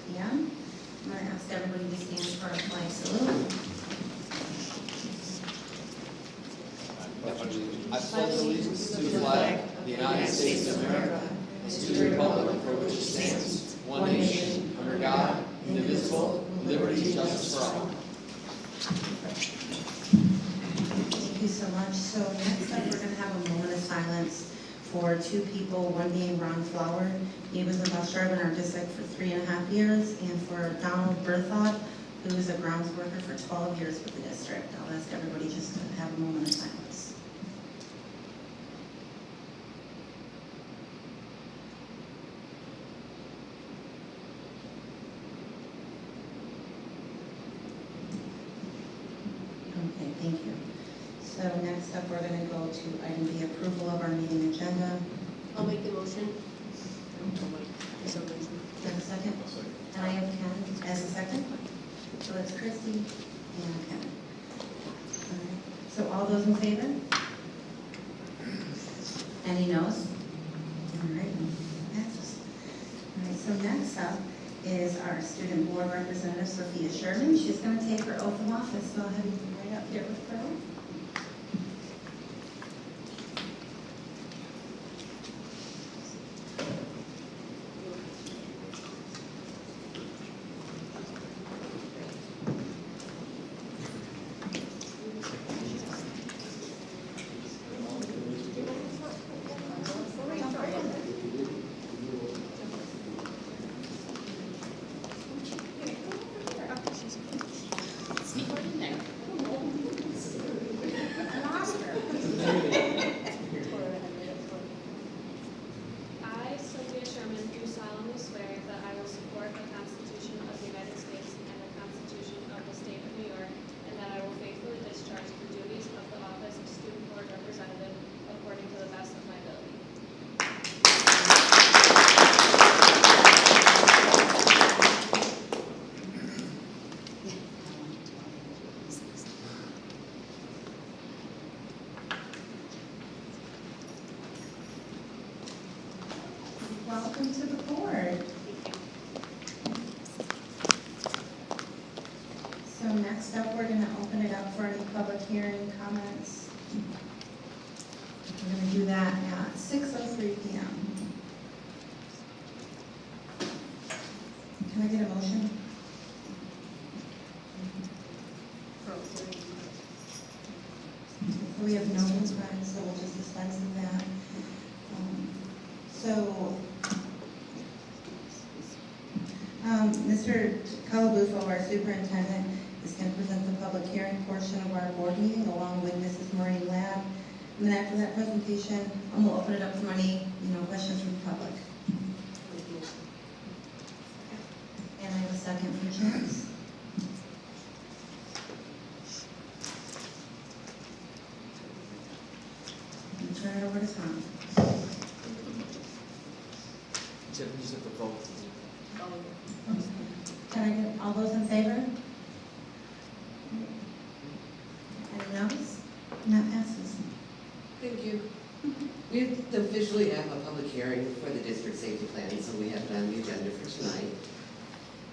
p.m. I'm going to ask everybody to stand for a flag salute. I pledge allegiance to the flag of the United States of America and to the republic for which it stands, one nation, under God, indivisible, with liberty and justice for all. Thank you so much. So next up, we're going to have a moment of silence for two people, one being Ron Flower. He was a bus driver in our district for 3.5 years, and for Donald Berthoud, who was a grounds worker for 12 years with the district. I'll ask everybody just to have a moment of silence. Okay, thank you. So next up, we're going to go to item B, approval of our meeting agenda. I'll make the motion. Is there a second? And I have Ken as a second. So that's Christy and Ken. All right. So all those in favor? Any noes? All right, passes. All right, so next up is our student board representative, Sophia Sherman. She's going to take her oath of office, so I'll have you right up here with her. Welcome to the board. So next up, we're going to open it up for any public hearing comments. We're going to do that at 6:03 p.m. Can I get a motion? We have no one's right, so we'll just dispense with that. Mr. Calabufo, our superintendent, is going to present the public hearing portion of our board meeting along with Mrs. Maureen Labb. And then after that presentation, we'll open it up for any questions from the public. And I have a second for Chance. And turn it over to Tom. Chip, you just have to vote. Can I get all those in favor? Any noes? And that passes. Thank you. We officially have a public hearing for the district safety plan, so we have it on the agenda for tonight.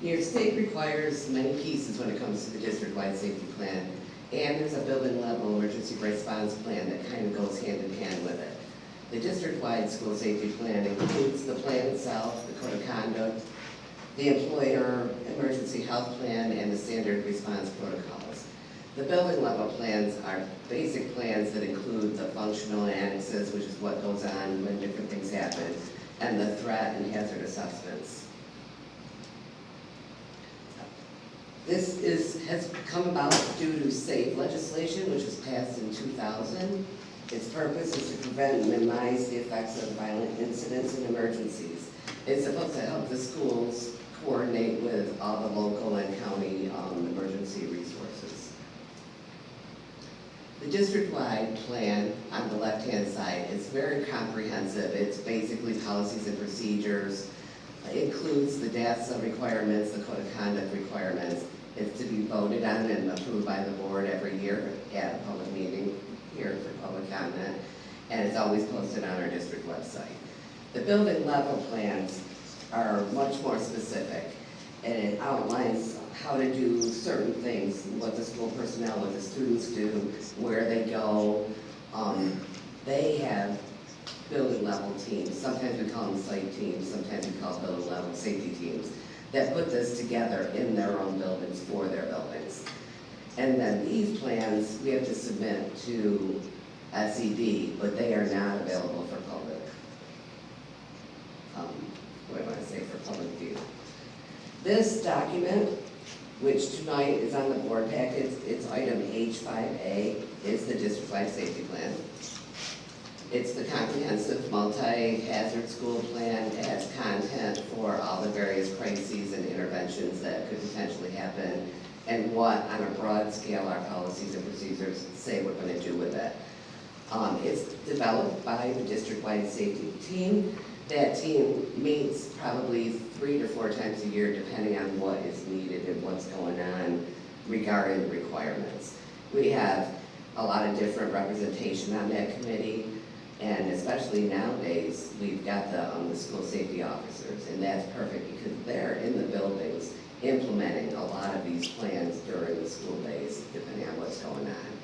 New York State requires many pieces when it comes to the district-wide safety plan, and there's a building-level emergency response plan that kind of goes hand in hand with it. The district-wide school safety plan includes the plan itself, the code of conduct, the employer emergency health plan, and the standard response protocols. The building level plans are basic plans that include the functional annexes, which is what goes on when different things happen, and the threat and hazard assessments. This has come about due to SAFE legislation, which was passed in 2000. Its purpose is to prevent and minimize the effects of violent incidents and emergencies. It's supposed to help the schools coordinate with all the local and county emergency resources. The district-wide plan on the left-hand side is very comprehensive. It's basically policies and procedures. It includes the DASA requirements, the code of conduct requirements. It's to be voted on and approved by the board every year at a public meeting here for public comment, and it's always posted on our district website. The building level plans are much more specific, and it outlines how to do certain things, what the school personnel, what the students do, where they go. They have building level teams, sometimes we call them site teams, sometimes we call building level safety teams, that put this together in their own buildings for their buildings. And then these plans, we have to submit to SED, but they are not available for public, what do I want to say, for public view. This document, which tonight is on the board packet, it's item H5A, is the district-wide safety plan. It's the comprehensive multi-hazard school plan. It has content for all the various crises and interventions that could potentially happen, and what, on a broad scale, our policies and procedures say we're going to do with it. It's developed by the district-wide safety team. That team meets probably 3 to 4 times a year, depending on what is needed and what's going on regarding the requirements. We have a lot of different representation on that committee, and especially nowadays, we've got the school safety officers, and that's perfect because they're in the buildings implementing a lot of these plans during the school days, depending on what's going on.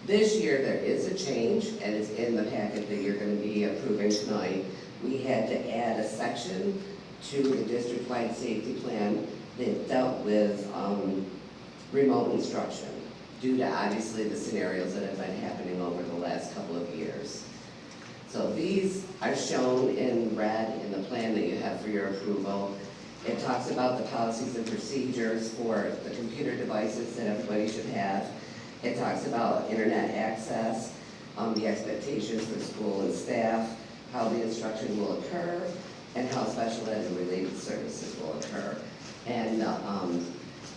This year, there is a change, and it's in the packet that you're going to be approving tonight. We had to add a section to the district-wide safety plan that dealt with remote instruction, due to obviously the scenarios that have been happening over the last couple of years. So these are shown in red in the plan that you have for your approval. It talks about the policies and procedures for the computer devices that everybody should have. It talks about internet access, the expectations for school and staff, how the instruction will occur, and how special ed and related services will occur. And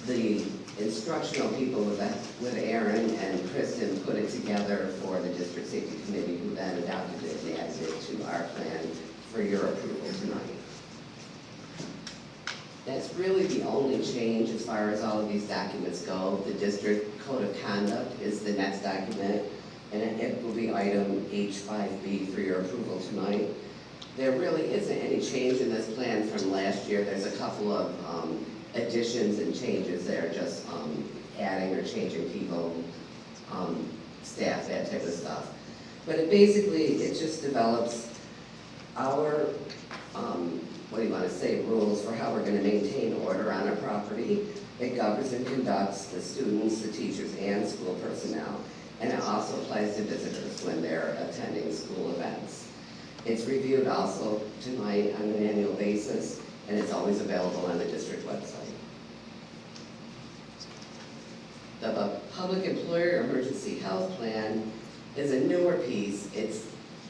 the instructional people with Aaron and Kristen put it together for the district safety committee, who then adopted it and added it to our plan for your approval tonight. That's really the only change as far as all of these documents go. The district code of conduct is the next document, and it will be item H5B for your approval tonight. There really isn't any change in this plan from last year. There's a couple of additions and changes that are just adding or changing people, staff, that type of stuff. But it just develops our, what do you want to say, rules for how we're going to maintain order on a property. It governs and conducts the students, the teachers, and school personnel. And it also applies to visitors when they're attending school events. It's reviewed also tonight on an annual basis, and it's always available on the district website. The Public Employer Emergency Health Plan is a newer piece. It's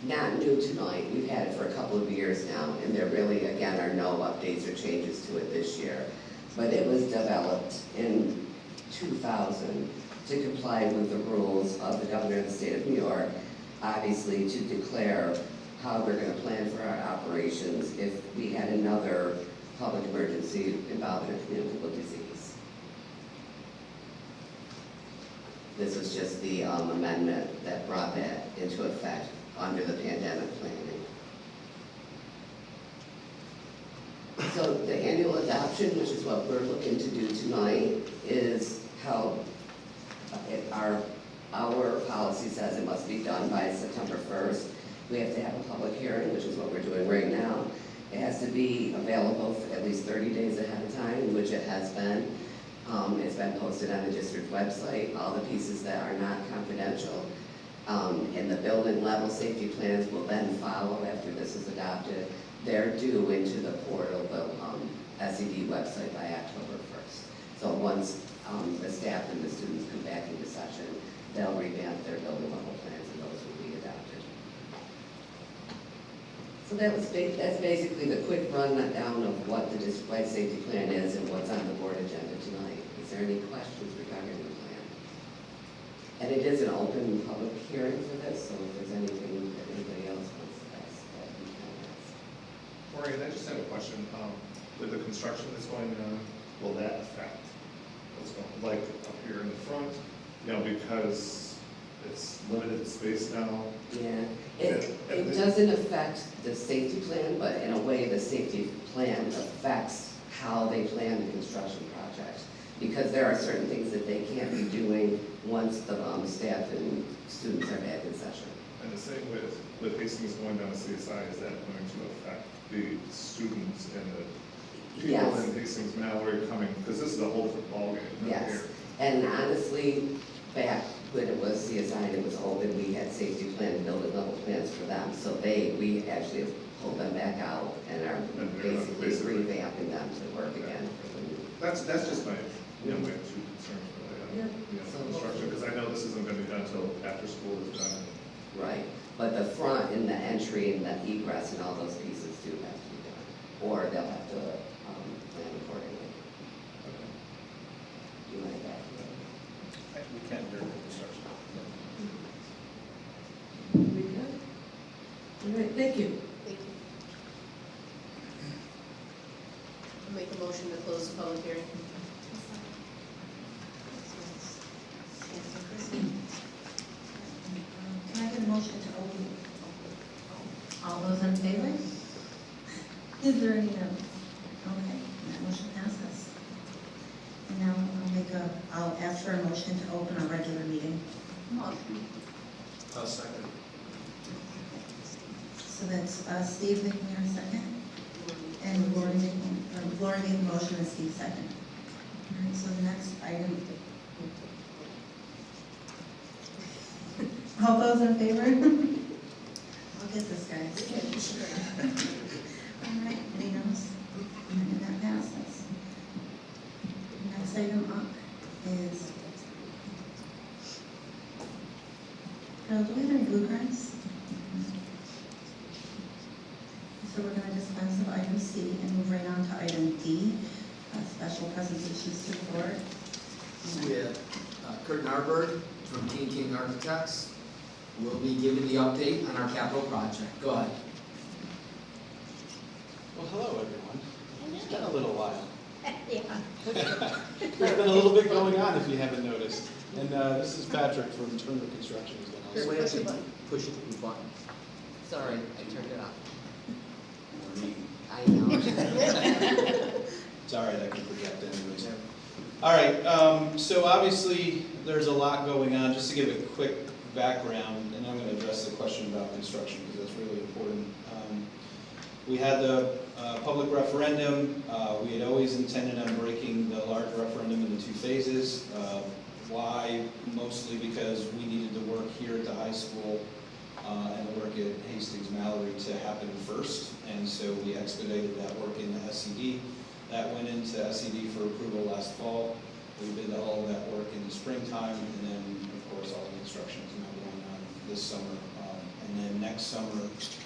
not new tonight. We've had it for a couple of years now, and there really, again, are no updates or changes to it this year. But it was developed in 2000 to comply with the rules of the governor of the state of New York, obviously to declare how we're going to plan for our operations if we had another public emergency involving a communicable disease. This was just the amendment that brought that into effect under the pandemic planning. So the annual adoption, which is what we're looking to do tonight, is how our policy says it must be done by September 1st. We have to have a public hearing, which is what we're doing right now. It has to be available for at least 30 days ahead of time, which it has been. It's been posted on the district website, all the pieces that are not confidential. And the building level safety plans will then follow after this is adopted. They're due into the portal, the SED website by October 1st. So once the staff and the students come back into session, they'll revamp their building level plans and those will be adopted. So that's basically the quick rundown of what the district-wide safety plan is and what's on the board agenda tonight. Is there any questions regarding the plan? And it is an open public hearing for this, so if there's anything that anybody else wants to ask, that you can ask. Maureen, I just have a question. With the construction that's going on, will that affect what's going, like up here in the front? You know, because it's limited space now. Yeah, it doesn't affect the safety plan, but in a way, the safety plan affects how they plan the construction project. Because there are certain things that they can't be doing once the staff and students are back in session. And the same with Hastings going down to CSI, is that going to affect the students and the people Yes. in Hastings Mallory coming, because this is a whole different ballgame right Yes, here. and honestly, back when it was CSI and it was open, we had safety plan and building level plans for them. So we actually have pulled them back out and are And they're basically revamping them to work again. That's just my, my two concerns really, construction, because I know this isn't gonna be done until after school is done. Right, but the front and the entry and the egress and all those pieces do have to be done, or they'll have to plan accordingly. You like that? We can't during construction. We good? All right, thank you. Thank you. I'll make a motion to close the public hearing. Can I get a motion to open? All those in favor? Is there any no? Okay, that motion passes. And now I'll ask for a motion to open a regular meeting. Motion. Second. So that's Steve making our second, and Lori making the motion and Steve second. All right, so the next item. All those in favor? I'll get this, guys. All right, any no's? And that passes. Next item up is, Carol, do we have any blue cards? So we're going to dispense of item C and move right on to item D, special presentations to the board. So we have Kurt Narberg from King Architects will be giving the update on our capital project. Go ahead. Well, hello, everyone. It's been a little while. Yeah. There's been a little bit going on, if you haven't noticed. And this is Patrick from Turner Construction. Who's been Push the button. Push the button. Sorry, I turned it off. I know. It's all right, I can project anyways. All right, so obviously, there's a lot going on. Just to give a quick background, and I'm going to address the question about construction because that's really important. We had the public referendum. We had always intended on breaking the large referendum into two phases. Why? Mostly because we needed to work here at the high school and the work at Hastings Mallory to happen first. And so we expedited that work into SED. That went into SED for approval last fall. We did all of that work in the springtime, and then, of course, all the construction is now going on this summer. And then next summer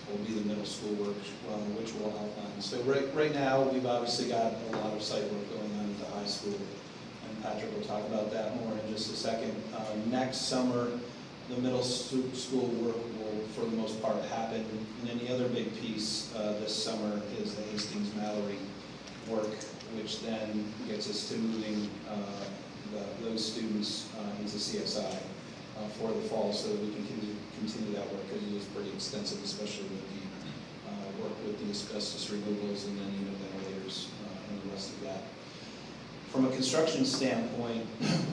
will be the middle school work, which we'll outline. So right now, we've obviously got a lot of site work going on at the high school, and Patrick will talk about that more in just a second. Next summer, the middle school work will, for the most part, happen. And then the other big piece this summer is the Hastings Mallory work, which then gets us to moving those students into CSI for the fall, so that we can continue that work, because it is pretty extensive, especially with the work with the asbestos removals and then ventilators and the rest of that. From a construction standpoint,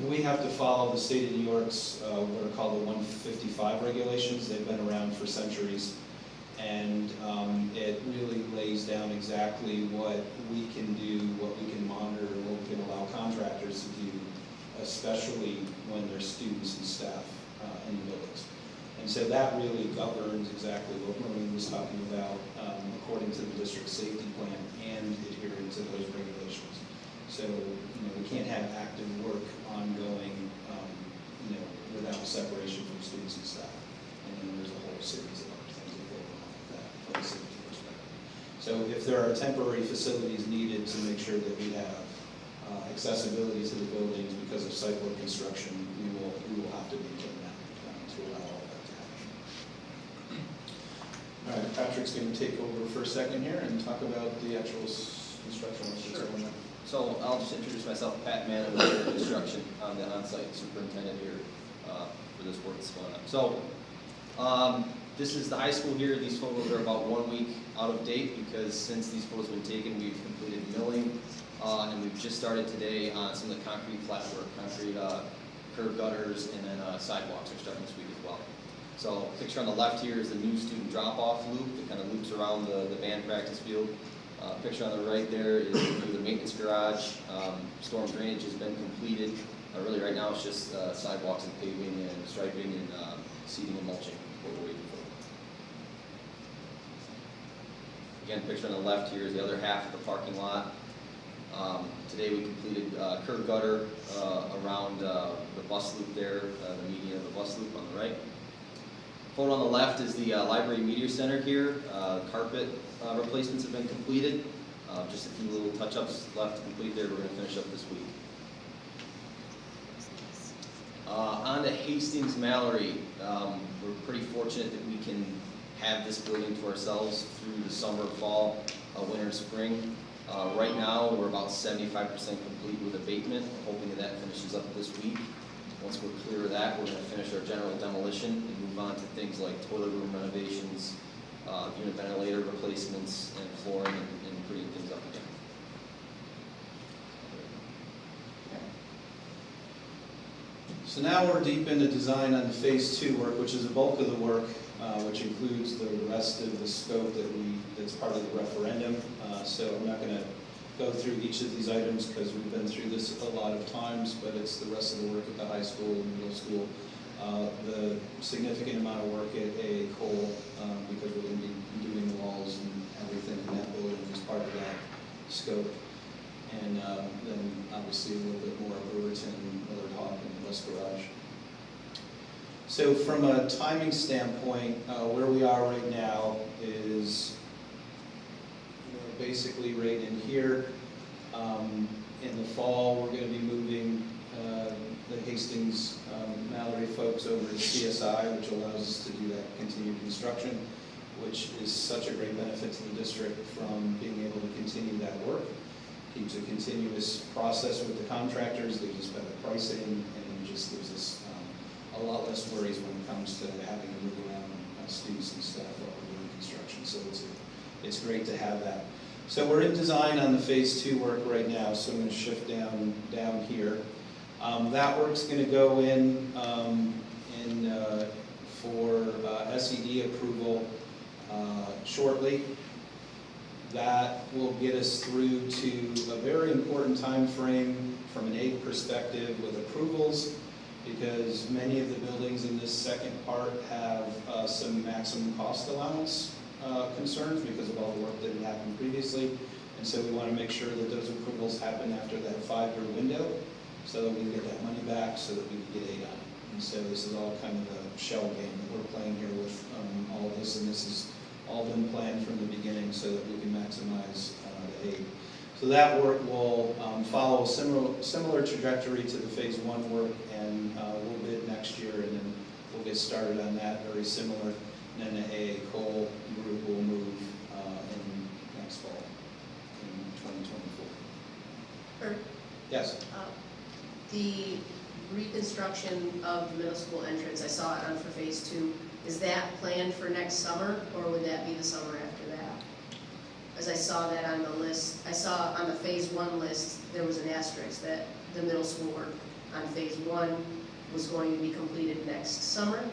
we have to follow the state of New York's what are called the 155 regulations. They've been around for centuries, and it really lays down exactly what we can do, what we can monitor, what we can allow contractors to do, especially when there's students and staff in the buildings. And so that really governs exactly what Maureen was talking about, according to the district safety plan and adhering to those regulations. So, we can't have active work ongoing, without separation from students and staff. And then there's a whole series of other things that go along with that from a safety perspective. So if there are temporary facilities needed to make sure that we have accessibility to the buildings because of site work construction, we will have to maintain that to allow all that to happen. All right, Patrick's going to take over for a second here and talk about the actual construction. Sure. So I'll just introduce myself, Pat Mann, with Construction. I'm the on-site superintendent here for this work that's going on. So This is the high school here. These photos are about 1 week out of date because since these photos have been taken, we've completed milling, and we've just started today on some of the concrete flat work, concrete curb gutters, and then sidewalks are starting this week as well. So picture on the left here is the new student drop-off loop that kind of loops around the band practice field. Picture on the right there is the maintenance garage. Storm drainage has been completed. Really right now it's just sidewalks and paving and striping and seeding and mulching, what we're waiting for. Again, picture on the left here is the other half of the parking lot. Today we completed curb gutter around the bus loop there, the median of the bus loop on the right. Photo on the left is the library media center here. Carpet replacements have been completed. Just a few little touch-ups left to complete there. We're going to finish up this week. On to Hastings Mallory. We're pretty fortunate that we can have this building to ourselves through the summer, fall, winter, spring. Right now, we're about 75% complete with abatement. We're hoping that finishes up this week. Once we're clear of that, we're going to finish our general demolition and move on to things like toilet room renovations, unit ventilator replacements, and flooring, and putting things up again. So now we're deep into design on the phase 2 work, which is the bulk of the work, which includes the rest of the scope that's part of the referendum. So I'm not going to go through each of these items because we've been through this a lot of times, but it's the rest of the work at the high school and middle school. The significant amount of work at A. Cole, because we're going to be doing the walls and everything in that building as part of that scope. And then obviously a little bit more of Brewerton, Millard Hawk, and West Garage. So from a timing standpoint, where we are right now is basically right in here. In the fall, we're going to be moving the Hastings Mallory folks over to CSI, which allows us to do that continued construction, which is such a great benefit to the district from being able to continue that work. Keeps a continuous process with the contractors, gives us better pricing, and just gives us a lot less worries when it comes to having to move around students and staff while we're doing construction. So it's great to have that. So we're in design on the phase 2 work right now, so I'm going to shift down here. That work's going to go in for SED approval shortly. That will get us through to a very important time frame from an aid perspective with approvals, because many of the buildings in this second part have some maximum cost allowance concerns because of all the work that had happened previously. And so we want to make sure that those approvals happen after that 5-year window so that we can get that money back so that we can get aid on it. And so this is all kind of a shell game that we're playing here with all of this, and this has all been planned from the beginning so that we can maximize the aid. So that work will follow a similar trajectory to the phase 1 work, and we'll bid next year, and then we'll get started on that, very similar. And then the AA Cole group will move in next fall, in 2024. Kurt, Yes? the reconstruction of the middle school entrance, I saw it on for phase 2. Is that planned for next summer, or would that be the summer after that? As I saw that on the list, I saw on the phase 1 list, there was an asterisk that the middle school work on phase 1 was going to be completed next summer.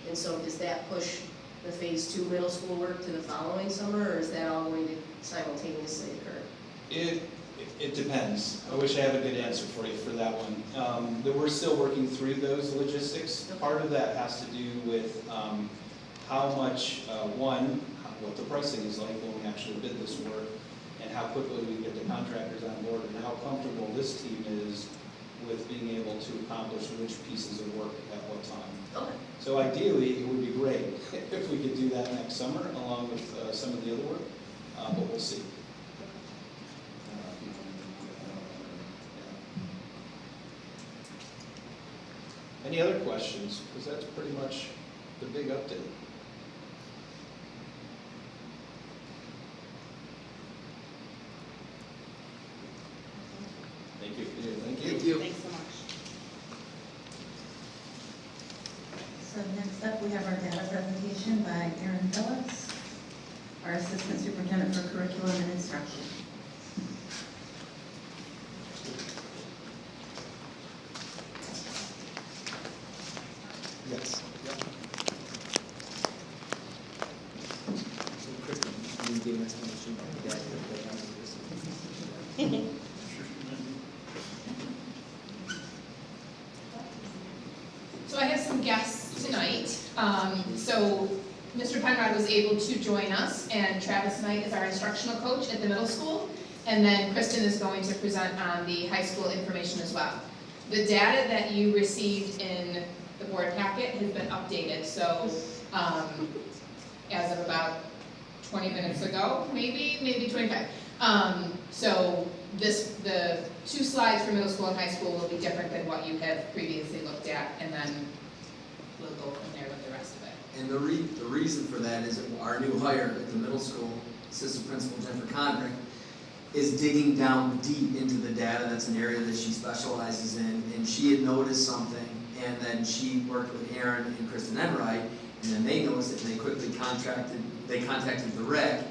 And so does that push the phase 2 middle school work to the following summer, or is that all going to simultaneously occur? It depends. I wish I had a good answer for you for that one. We're still working through those logistics. Part of that has to do with how much, what the pricing is like when we actually bid this work, and how quickly we get the contractors on board, and how comfortable this team is with being able to accomplish which pieces of work at what time. Okay. So ideally, it would be great if we could do that next summer along with some of the other work, but we'll see. Any other questions? Because that's pretty much the big update. Thank you. Thank you. Thank you. Thanks so much. So next up, we have our data presentation. presentation by Erin Phillips, our Assistant Superintendent for Curriculum and Instruction. Yes. So Kristen, you gave an explanation about the data that So I have some guests tonight. So Mr. Penrod was able to join us, and Travis Knight is our instructional coach at the middle school. And then Kristen is going to present on the high school information as well. The data that you received in the board packet has been updated. So as of about 20 minutes ago, maybe 25. So the 2 slides for middle school and high school will be different than what you have previously looked at, and then we'll go from there with the rest of it. And the reason for that is that our new hire at the middle school, Assistant Principal Jennifer Condrick, is digging down deep into the data. That's an area that she specializes in, and she had noticed something, and then she worked with Aaron and Kristen Enright, and then they noticed it, and they quickly contacted the rec,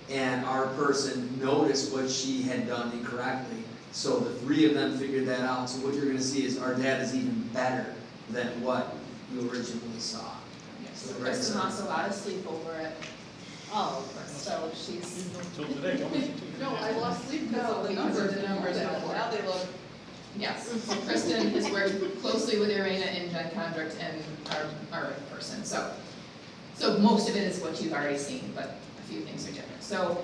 and our person noticed what she had done incorrectly. So the 3 of them figured that out. So what you're going to see is our data is even better than what you originally saw. So Kristen lost a lot of sleep over it. Oh, so she's. No, I lost sleep because of the numbers. Now they look. Yes, so Kristen has worked closely with Irena and Jen Condrict and our person. So most of it is what you've already seen, but a few things are different. So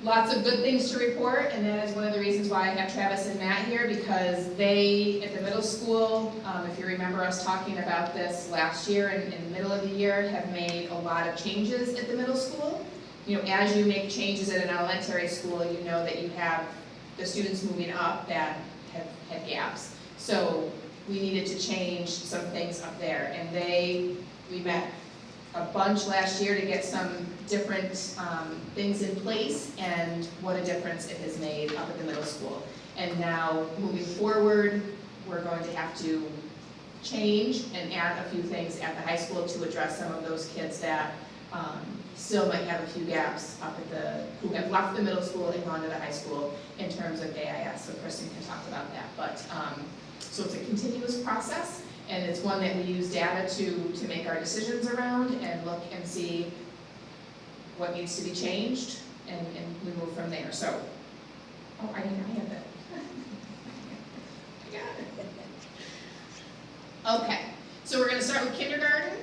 lots of good things to report, and that is one of the reasons why I have Travis and Matt here, because they, at the middle school, if you remember us talking about this last year and in the middle of the year, have made a lot of changes at the middle school. You know, as you make changes at an elementary school, you know that you have the students moving up that have had gaps. So we needed to change some things up there, and we met a bunch last year to get some different things in place, and what a difference it has made up at the middle school. And now, moving forward, we're going to have to change and add a few things at the high school to address some of those kids that still might have a few gaps up at who have left the middle school and gone to the high school in terms of AIS. So Kristen can talk about that. But so it's a continuous process, and it's one that we use data to make our decisions around and look and see what needs to be changed, and we move from there. So, I have that. I got it. Okay, so we're going to start with kindergarten.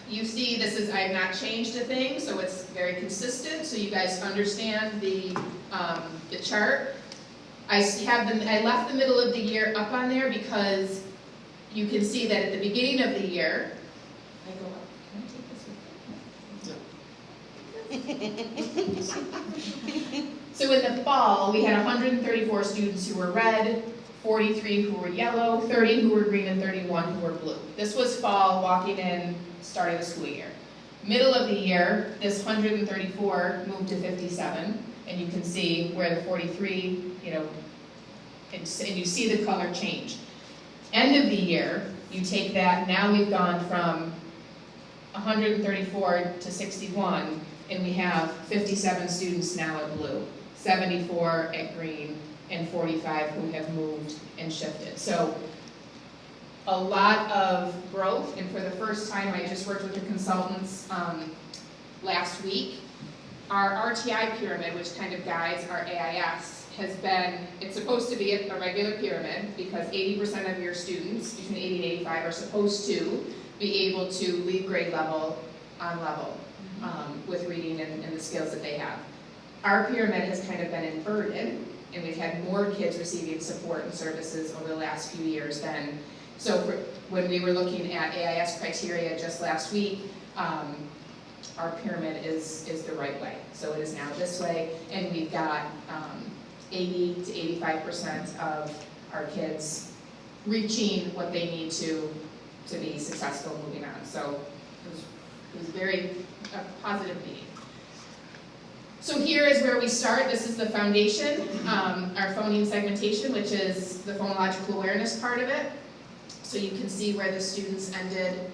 You see, I have not changed a thing, so it's very consistent, so you guys understand the chart. I left the middle of the year up on there because you can see that at the beginning of the year, I go up. Can I take this with me? So in the fall, we had 134 students who were red, 43 who were yellow, 30 who were green, and 31 who were blue. This was fall, walking in, starting the school year. Middle of the year, this 134 moved to 57, and you can see where the 43, and you see the color change. End of the year, you take that, now we've gone from 134 to 61, and we have 57 students now at blue, 74 at green, and 45 who have moved and shifted. So a lot of growth, and for the first time, I just worked with the consultants last week. Our RTI pyramid, which kind of guides our AIS, it's supposed to be a regular pyramid because 80% of your students, between 80 and 85, are supposed to be able to leave grade level on level with reading and the skills that they have. Our pyramid has kind of been inverted, and we've had more kids receiving support and services over the last few years than, when we were looking at AIS criteria just last week, our pyramid is the right way. So it is now this way, and we've got 80 to 85% of our kids reaching what they need to be successful moving on. So it was very positive meeting. So here is where we start. This is the foundation, our phoneme segmentation, which is the phonological awareness part of it. So you can see where the students ended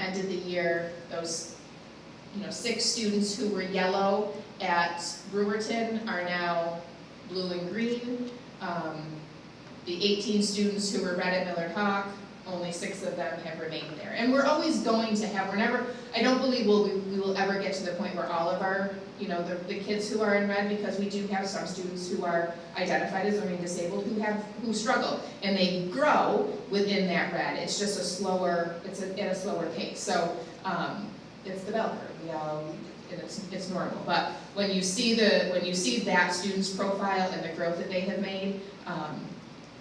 ended the year, those, 6 students who were yellow at Brewerton are now blue and green. The 18 students who were red at Millard Hawk, only 6 of them have remained there. And we're always going to have, I don't believe we will ever get to the point where all of our, the kids who are in red, because we do have some students who are identified as learning disabled who struggle, and they grow within that red. It's just at a slower pace. So it's the bell curve. And it's normal. But when you see that student's profile and the growth that they have made,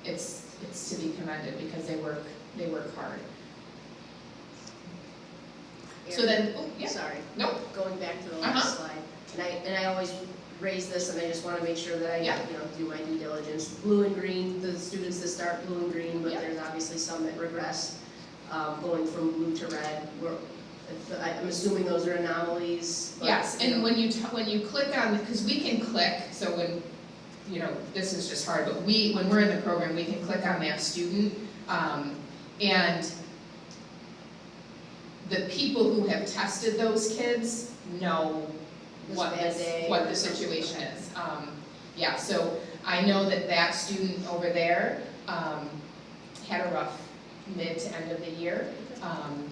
it's to be commended because they work hard. So then, Sorry. Nope. Going back to the last slide, and I always raise this, and I just want to make sure that I, do my due diligence. Blue and green, the students that start blue and green, but there's obviously some that regress, going from blue to red. I'm assuming those are anomalies. But, yes, and when you click on, because we can click, so when, this is just hard, but when we're in the program, we can click on that student, and the people who have tested those kids know what the situation is. So I know that student over there had a rough mid to end of the year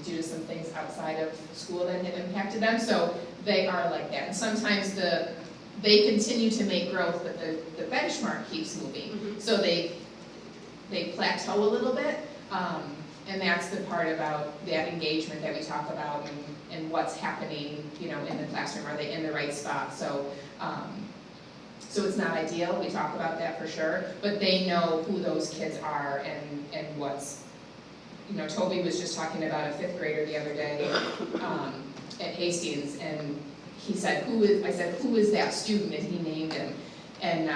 due to some things outside of school that had impacted them. So they are like that. And sometimes they continue to make growth, but the benchmark keeps moving. Mm-hmm. So they plateau a little bit. And that's the part about that engagement that we talk about and what's happening, in the classroom. Are they in the right spot? So it's not ideal. We talk about that for sure, but they know who those kids are and what's, Toby was just talking about a 5th grader the other day at Hastings, and he said, I said, who is that student? And he named him, and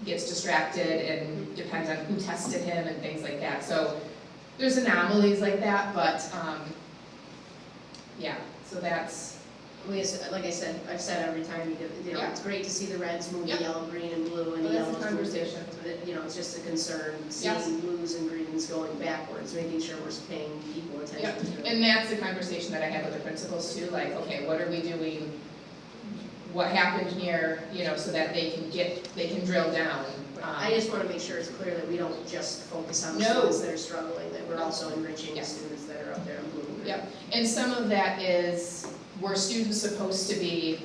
gets distracted and depends on who tested him and things like that. So there's anomalies like that, but so that's. Like I said, I've said every time, it's great to see the reds move to yellow, green, and blue, and the Well, that's yellows a move conversation. to, it's just a concern, Yes. seeing blues and greens going backwards, making sure we're paying people attention to it. And that's the conversation that I have with the principals too, like, okay, what are we doing? What happened here, so that they can drill down. I just want to make sure it's clear that we don't just focus on the No. students that are struggling, that we're also enriching the students that are up there in blue and green. Yep, and some of that is, were students supposed to be,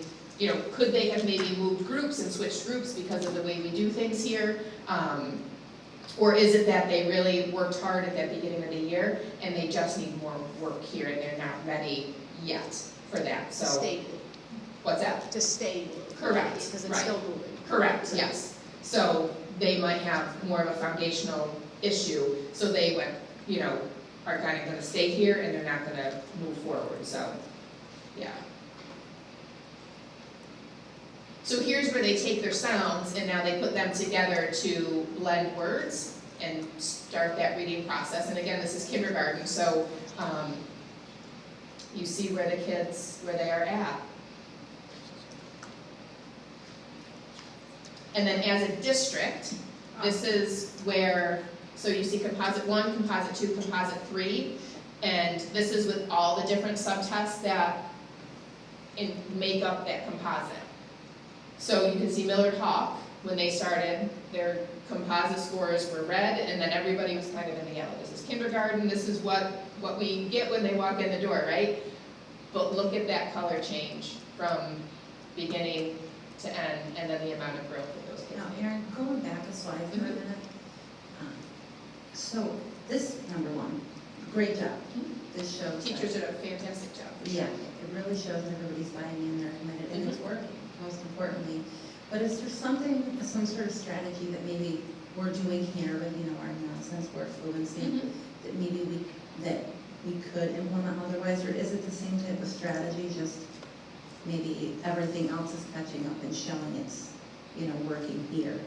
could they have maybe moved groups and switched groups because of the way we do things here? Or is it that they really worked hard at that beginning of the year and they just need more work here and they're not ready yet for that, so. Stay, What's that? to stay blue. Correct, Because it's right. still moving. Correct, yes. So they might have more of a foundational issue, so they went, are kind of gonna stay here and they're not gonna move forward, so, yeah. So here's where they take their sounds and now they put them together to blend words and start that reading process. And again, this is kindergarten, so you see where they are at. And then as a district, this is where, so you see composite 1, composite 2, composite 3, and this is with all the different subtests that make up that composite. So you can see Millard Hawk, when they started, their composite scores were red, and then everybody was kind of in the yellow. This is kindergarten, this is what we get when they walk in the door, right? But look at that color change from beginning to end, and then the amount of growth that those kids Now, make. Erin, going back a slide for a minute. So this, number 1, great job. This shows that- Teachers did a fantastic job. Yeah, it really shows that everybody's buying in, they're committed, and it's working, most importantly. But is there some sort of strategy that maybe we're doing here with, our nonsense word fluency, that maybe we could implement otherwise, or is it the same type of strategy, just maybe everything else is catching up and showing it's, working here?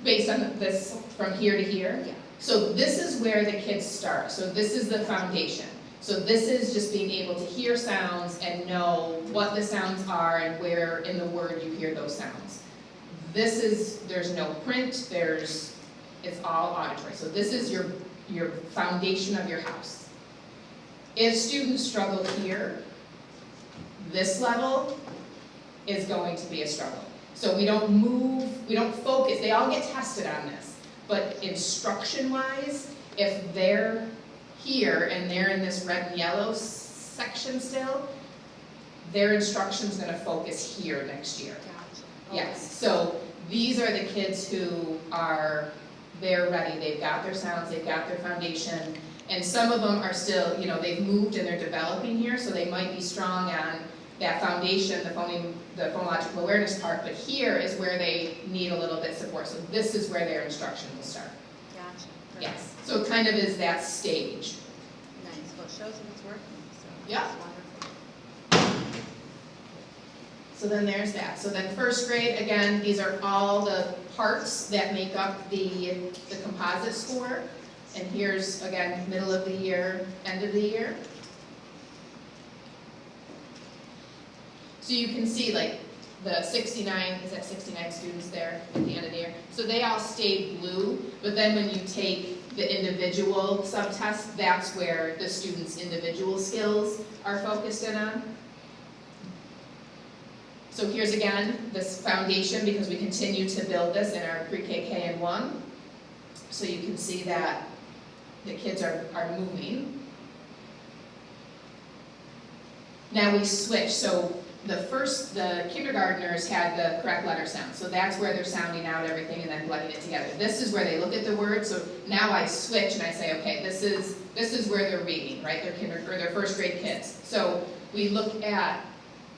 Based on this, from here to here? Yeah. So this is where the kids start. So this is the foundation. So this is just being able to hear sounds and know what the sounds are and where in the word you hear those sounds. This is, there's no print, it's all auditory. So this is your your foundation of your house. If students struggle here, this level is going to be a struggle. So we don't focus, they all get tested on this, but instruction-wise, if they're here and they're in this red and yellow section still, their instruction's gonna focus here next year. Yes, so these are the kids who they're ready, they've got their sounds, they've got their foundation, and some of them are still, they've moved and they're developing here, so they might be strong on that foundation, the phonological awareness part, but here is where they need a little bit support, so this is where their instruction will start. Gotcha. Yes, so it kind of is that stage. Nice, well, it shows that it's working, so. Yeah. It's wonderful. So then there's that. So then first grade, again, these are all the parts that make up the composite score. And here's, again, middle of the year, end of the year. So you can see like the 69, is that 69 students there at the end of the year? So they all stayed blue, but then when you take the individual subtest, that's where the students' individual skills are focused in on. So here's again, this foundation, because we continue to build this in our pre-K, K, and 1. So you can see that the kids are moving. Now we switch, so the kindergartners had the correct letter sound, so that's where they're sounding out everything and then blending it together. This is where they look at the word, so now I switch and I say, okay, this is where they're reading, right? They're first grade kids. So we look at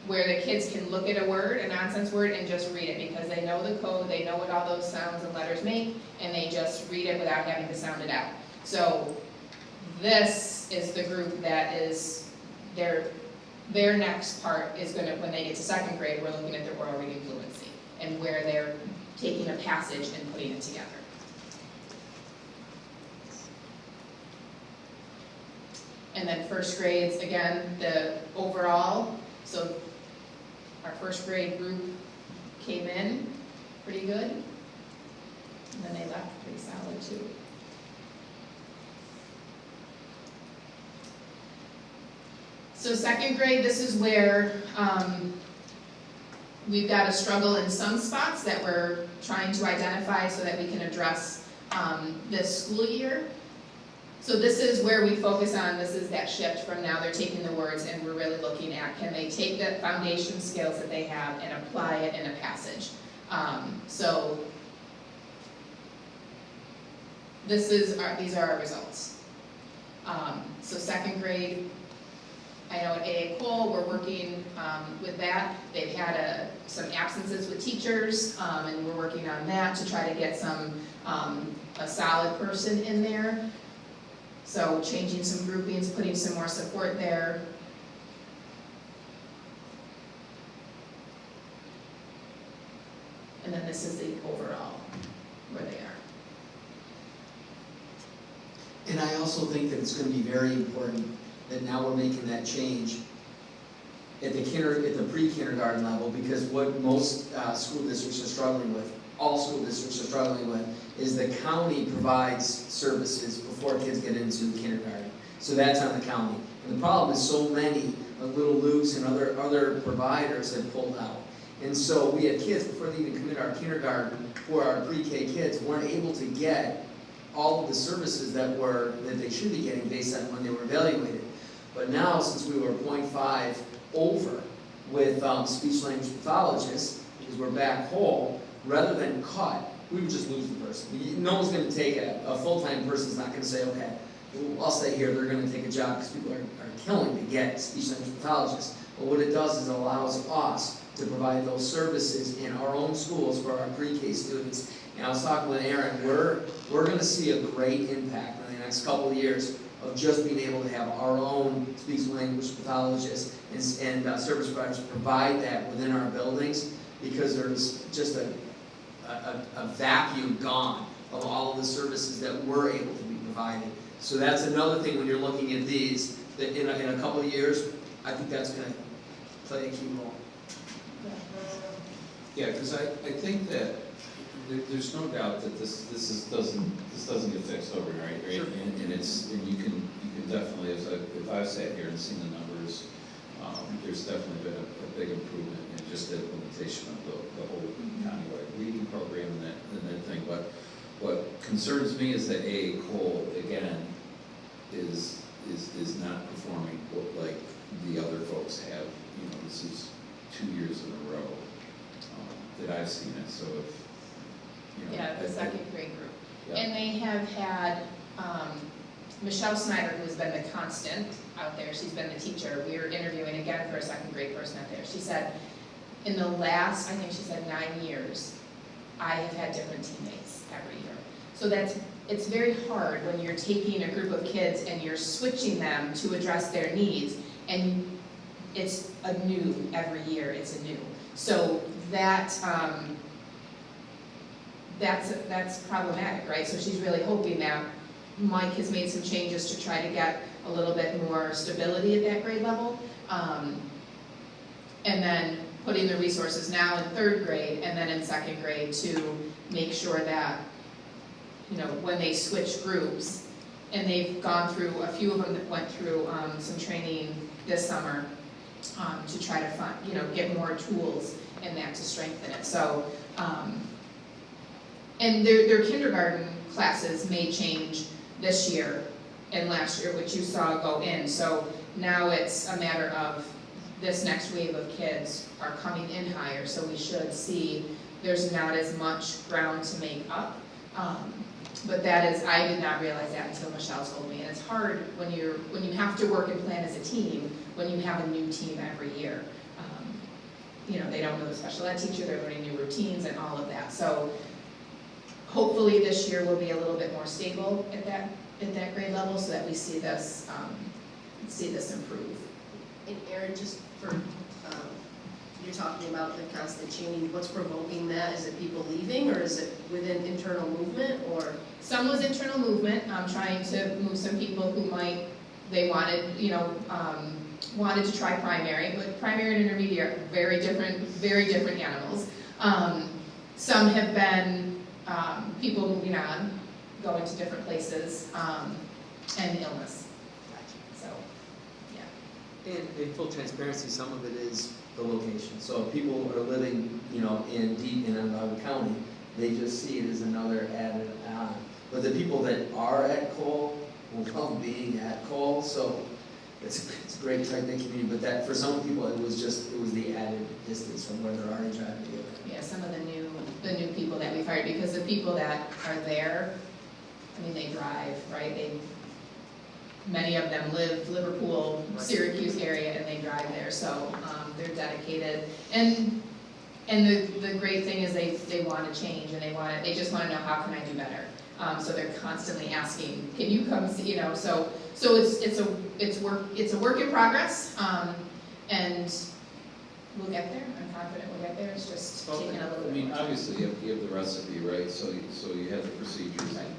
where the kids can look at a word, a nonsense word, and just read it, because they know the code, they know what all those sounds and letters make, and they just read it without having to sound it out. So this is the group that is, their next part is gonna, when they get to second grade, we're looking at their oral reading fluency, and where they're taking a passage and putting it together. And then first grades, again, the overall, so our first grade group came in pretty good, and then they left pretty solid too. So second grade, this is where we've got a struggle in some spots that we're trying to identify so that we can address this school year. So this is where we focus on, this is that shift from now they're taking the words and we're really looking at, can they take the foundation skills that they have and apply it in a passage? So these are our results. So second grade, I know at AA Cole, we're working with that. They've had some absences with teachers, and we're working on that to try to get a solid person in there. So changing some groupings, putting some more support there. And then this is the overall, where they are. And I also think that it's gonna be very important that now we're making that change at the pre-kindergarten level, because what most school districts are struggling with, all school districts are struggling with, is the county provides services before kids get into kindergarten. So that's on the county. And the problem is so many of Little Luke's and other providers have pulled out. And so we have kids, before they even come into our kindergarten, or our pre-K kids, weren't able to get all of the services that they should be getting based on when they were evaluated. But now, since we were 0.5 over with speech-language pathologists, because we're back whole, rather than cut, we would just lose the person. No one's going to take a full-time person's not going to say, okay, well, I'll stay here, they're going to take a job, because people are killing to get speech-language pathologists. But what it does is it allows us to provide those services in our own schools for our pre-K students. And I was talking with Aaron, we're going to see a great impact in the next couple of years of just being able to have our own speech-language pathologists and service providers provide that within our buildings, because there's just a vacuum gone of all of the services that we're able to be provided. So that's another thing when you're looking at these, that in a couple of years, I think that's going to play a key role. Yeah, because I think that There's no doubt that this doesn't get fixed overnight, right? And you can definitely, if I've sat here and seen the numbers, there's definitely been a big improvement in just the implementation of the whole countywide reading program and that thing. But what concerns me is that Cole, again, is not performing like the other folks have. You know, this is 2 years in a row that I've seen it, so if, you know. Yeah, the second grade group. Yeah. And they have had, Michelle Snyder, who's been the constant out there, she's been the teacher. We were interviewing again for a second grade person out there. She said, in the last, I think she said 9 years, I have had different teammates every year. So it's very hard when you're taking a group of kids and you're switching them to address their needs, and it's anew every year, it's anew. So that's problematic, right? So she's really hoping that Mike has made some changes to try to get a little bit more stability at that grade level. And then putting the resources now in third grade and then in second grade to make sure that, you know, when they switch groups, and they've gone through, a few of them that went through some training this summer to try to find, you know, get more tools in that to strengthen it. So, and their kindergarten classes may change this year and last year, which you saw go in. So now it's a matter of this next wave of kids are coming in higher, so we should see there's not as much ground to make up. But that is, I did not realize that until Michelle told me. And it's hard when you have to work and plan as a team, when you have a new team every year. You know, they don't know the special ed teacher, they're learning new routines and all of that. So hopefully this year will be a little bit more stable at that grade level, so that we see this improve. And Erin, just for, you're talking about the constant changing, what's provoking that? Is it people leaving, or is it within internal movement, or? Some was internal movement, trying to move some people who they wanted, you know, wanted to try primary, but primary and intermediate are very different animals. Some have been people moving on, going to different places, and illness. So, yeah. And in full transparency, some of it is the location. So if people are living, you know, deep in Onondaga County, they just see it as another added on. But the people that are at Cole will love being at Cole, so it's a great tight-knit community. But that, for some people, it was the added distance from where they're already driving to get there. Yeah, some of the new people that we've hired, because the people that are there, I mean, they drive, right? Many of them live Liverpool, Syracuse area, and they drive there, so they're dedicated. And the great thing is they want to change, and they just want to know, how can I do better? So they're constantly asking, can you come see, you know? So it's a work in progress, and we'll get there. I'm confident we'll get there. It's just taking a little bit. I mean, more time. obviously you have the recipe, right? So you have the procedures and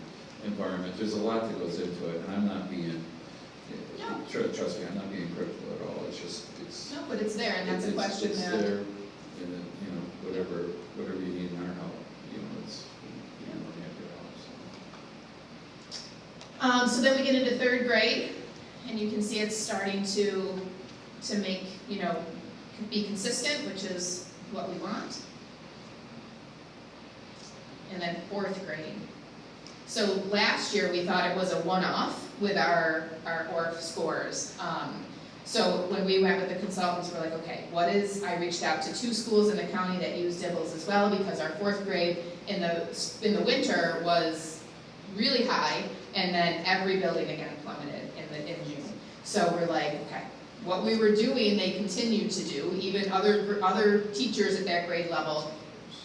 environment. There's a lot that goes into it, and I'm not being. No. Trust me, I'm not being critical at all. It's. No, but it's there, and that's a question it's that. there, and you know, whatever you need in our help, you know, it's. You know, we have your help. So then we get into third grade, and you can see it's starting to make, you know, be consistent, which is what we want. And then fourth grade. So last year we thought it was a one-off with our ORF scores. So when we went with the consultants, we're like, okay, I reached out to 2 schools in the county that use Dibbles as well, because our fourth grade in the winter was really high, and then every building again plummeted in June. So we're like, okay, what we were doing, they continued to do. Even other teachers at that grade level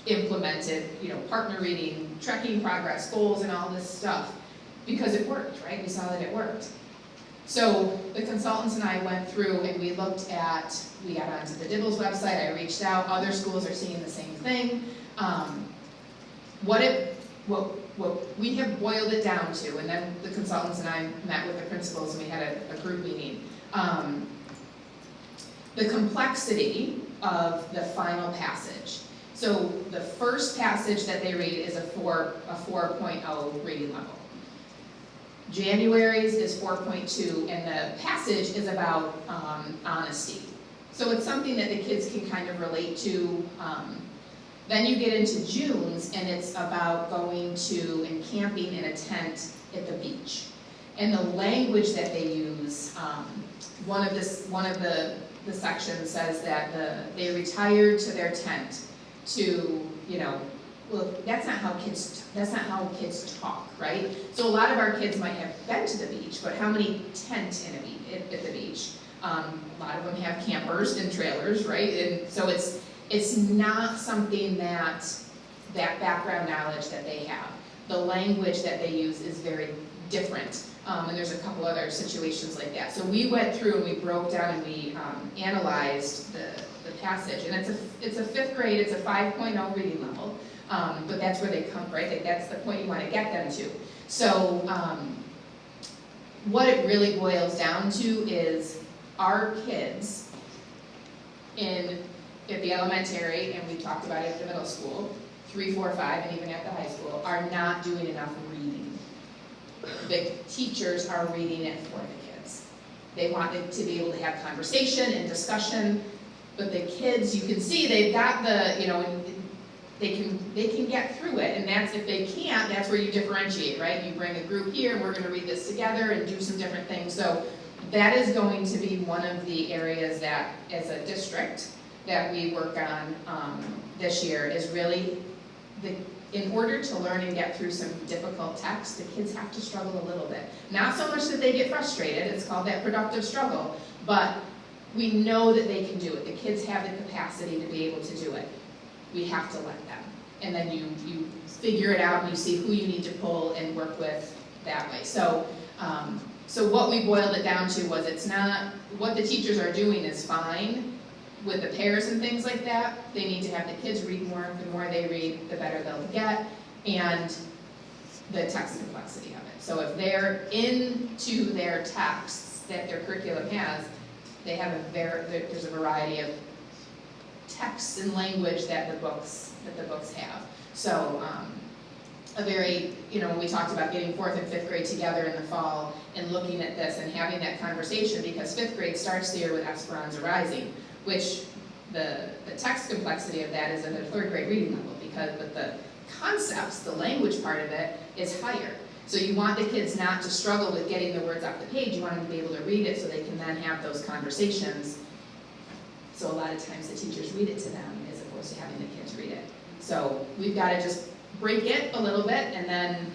implemented, you know, partner reading, tracking progress, goals, and all this stuff, because it worked, right? We saw that it worked. So the consultants and I went through and we got onto the Dibbles website, I reached out, other schools are seeing the same thing. What we have boiled it down to, and then the consultants and I met with the principals and we had a group meeting. The complexity of the final passage. So the first passage that they read is a 4.0 reading level. January's is 4.2, and the passage is about honesty. So it's something that the kids can kind of relate to. Then you get into June's, and it's about going to and camping in a tent at the beach. And the language that they use, one of the sections says that they retired to their tent to, well, that's not how kids talk, right? So a lot of our kids might have been to the beach, but how many tent at the beach? A lot of them have campers and trailers, right? And so it's not something that background knowledge that they have. The language that they use is very different. And there's a couple other situations like that. So we went through and we broke down and we analyzed the passage. And it's a fifth grade, it's a 5.0 reading level. But that's where they come, right? Like that's the point you want to get them to. So what it really boils down to is our kids at the elementary, and we talked about it at the middle school, 3, 4, 5, and even at the high school, are not doing enough reading. The teachers are reading it for the kids. They want them to be able to have conversation and discussion, but the kids, you can see they've got they can get through it, and that's, if they can't, that's where you differentiate, right? You bring a group here, we're gonna read this together and do some different things. So that is going to be one of the areas that, as a district, that we work on this year, is really, in order to learn and get through some difficult text, the kids have to struggle a little bit. Not so much that they get frustrated, it's called that productive struggle, but we know that they can do it. The kids have the capacity to be able to do it. We have to let them. And then you figure it out and you see who you need to pull and work with that way. So, so what we boiled it down to was, it's not, what the teachers are doing is fine with the pairs and things like that. They need to have the kids read more. The more they read, the better they'll get, and the text complexity of it. So if they're into their texts that their curriculum has, they have there's a variety of texts and language that the books have. So when we talked about getting 4th and 5th grade together in the fall and looking at this and having that conversation, because 5th grade starts the year with Esperanza Rising, which the text complexity of that is at a 3rd grade reading level, but the concepts, the language part of it is higher. So you want the kids not to struggle with getting the words off the page, you want them to be able to read it so they can then have those conversations. So a lot of times the teachers read it to them as opposed to having the kids read it. So we've got to just break it a little bit, and then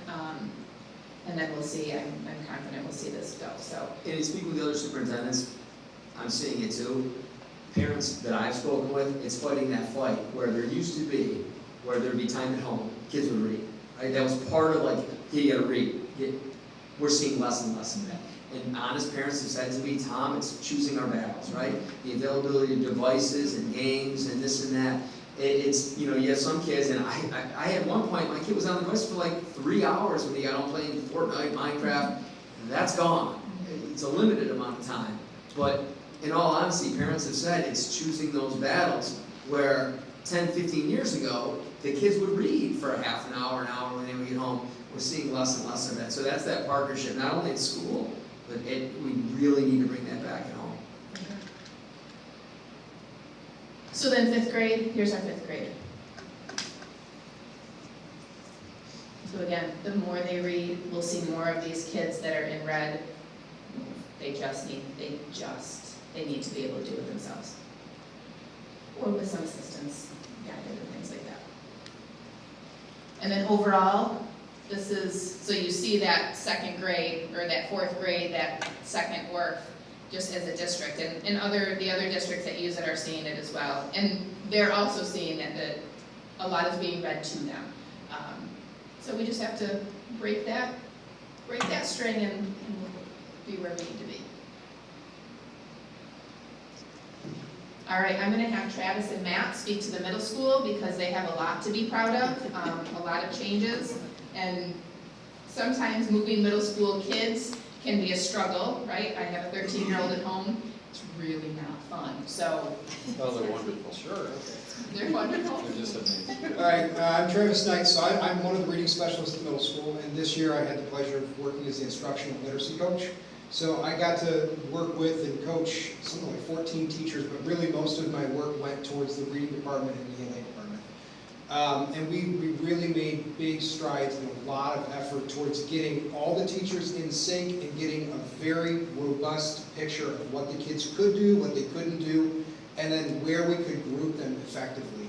we'll see. I'm confident we'll see this go. So. And speaking with the other superintendents, I'm seeing it too. Parents that I've spoken with, it's fighting that fight where there used to be, where there'd be time at home, kids would read. Right? That was part of like, hey, you gotta read. We're seeing less and less of that. And honest parents have said to me, Tom, it's choosing our battles, right? The availability of devices and games and this and that. It's, you have some kids, and I at one point, my kid was on the device for like 3 hours when he got on playing Fortnite, Minecraft, and that's gone. It's a limited amount of time. But in all honesty, parents have said it's choosing those battles where 10, 15 years ago, the kids would read for a half an hour when they would get home. We're seeing less and less of that. So that's that partnership, not only at school, but we really need to bring that back at home. So then 5th grade, here's our 5th grade. So again, the more they read, we'll see more of these kids that are in red. They need to be able to do it themselves. Or with some assistance, guided and things like that. And then overall, so you see that 2nd grade, or that 4th grade, that second work, just as a district, and the other districts that use it are seeing it as well. And they're also seeing that a lot is being read to them. So we just have to break that string and be where we need to be. All right, I'm gonna have Travis and Matt speak to the middle school because they have a lot to be proud of, a lot of changes, and sometimes moving middle school kids can be a struggle, right? I have a 13-year-old at home, It's really not fun, so Oh, they're wonderful. Sure. they're wonderful. They're just amazing. All right, I'm Travis Knight, so I'm one of the reading specialists at the middle school, and this year I had the pleasure of working as the instructional literacy coach. So I got to work with and coach something like 14 teachers, but really most of my work went towards the reading department and the ELA department. And we really made big strides and a lot of effort towards getting all the teachers in sync and getting a very robust picture of what the kids could do, what they couldn't do, and then where we could group them effectively.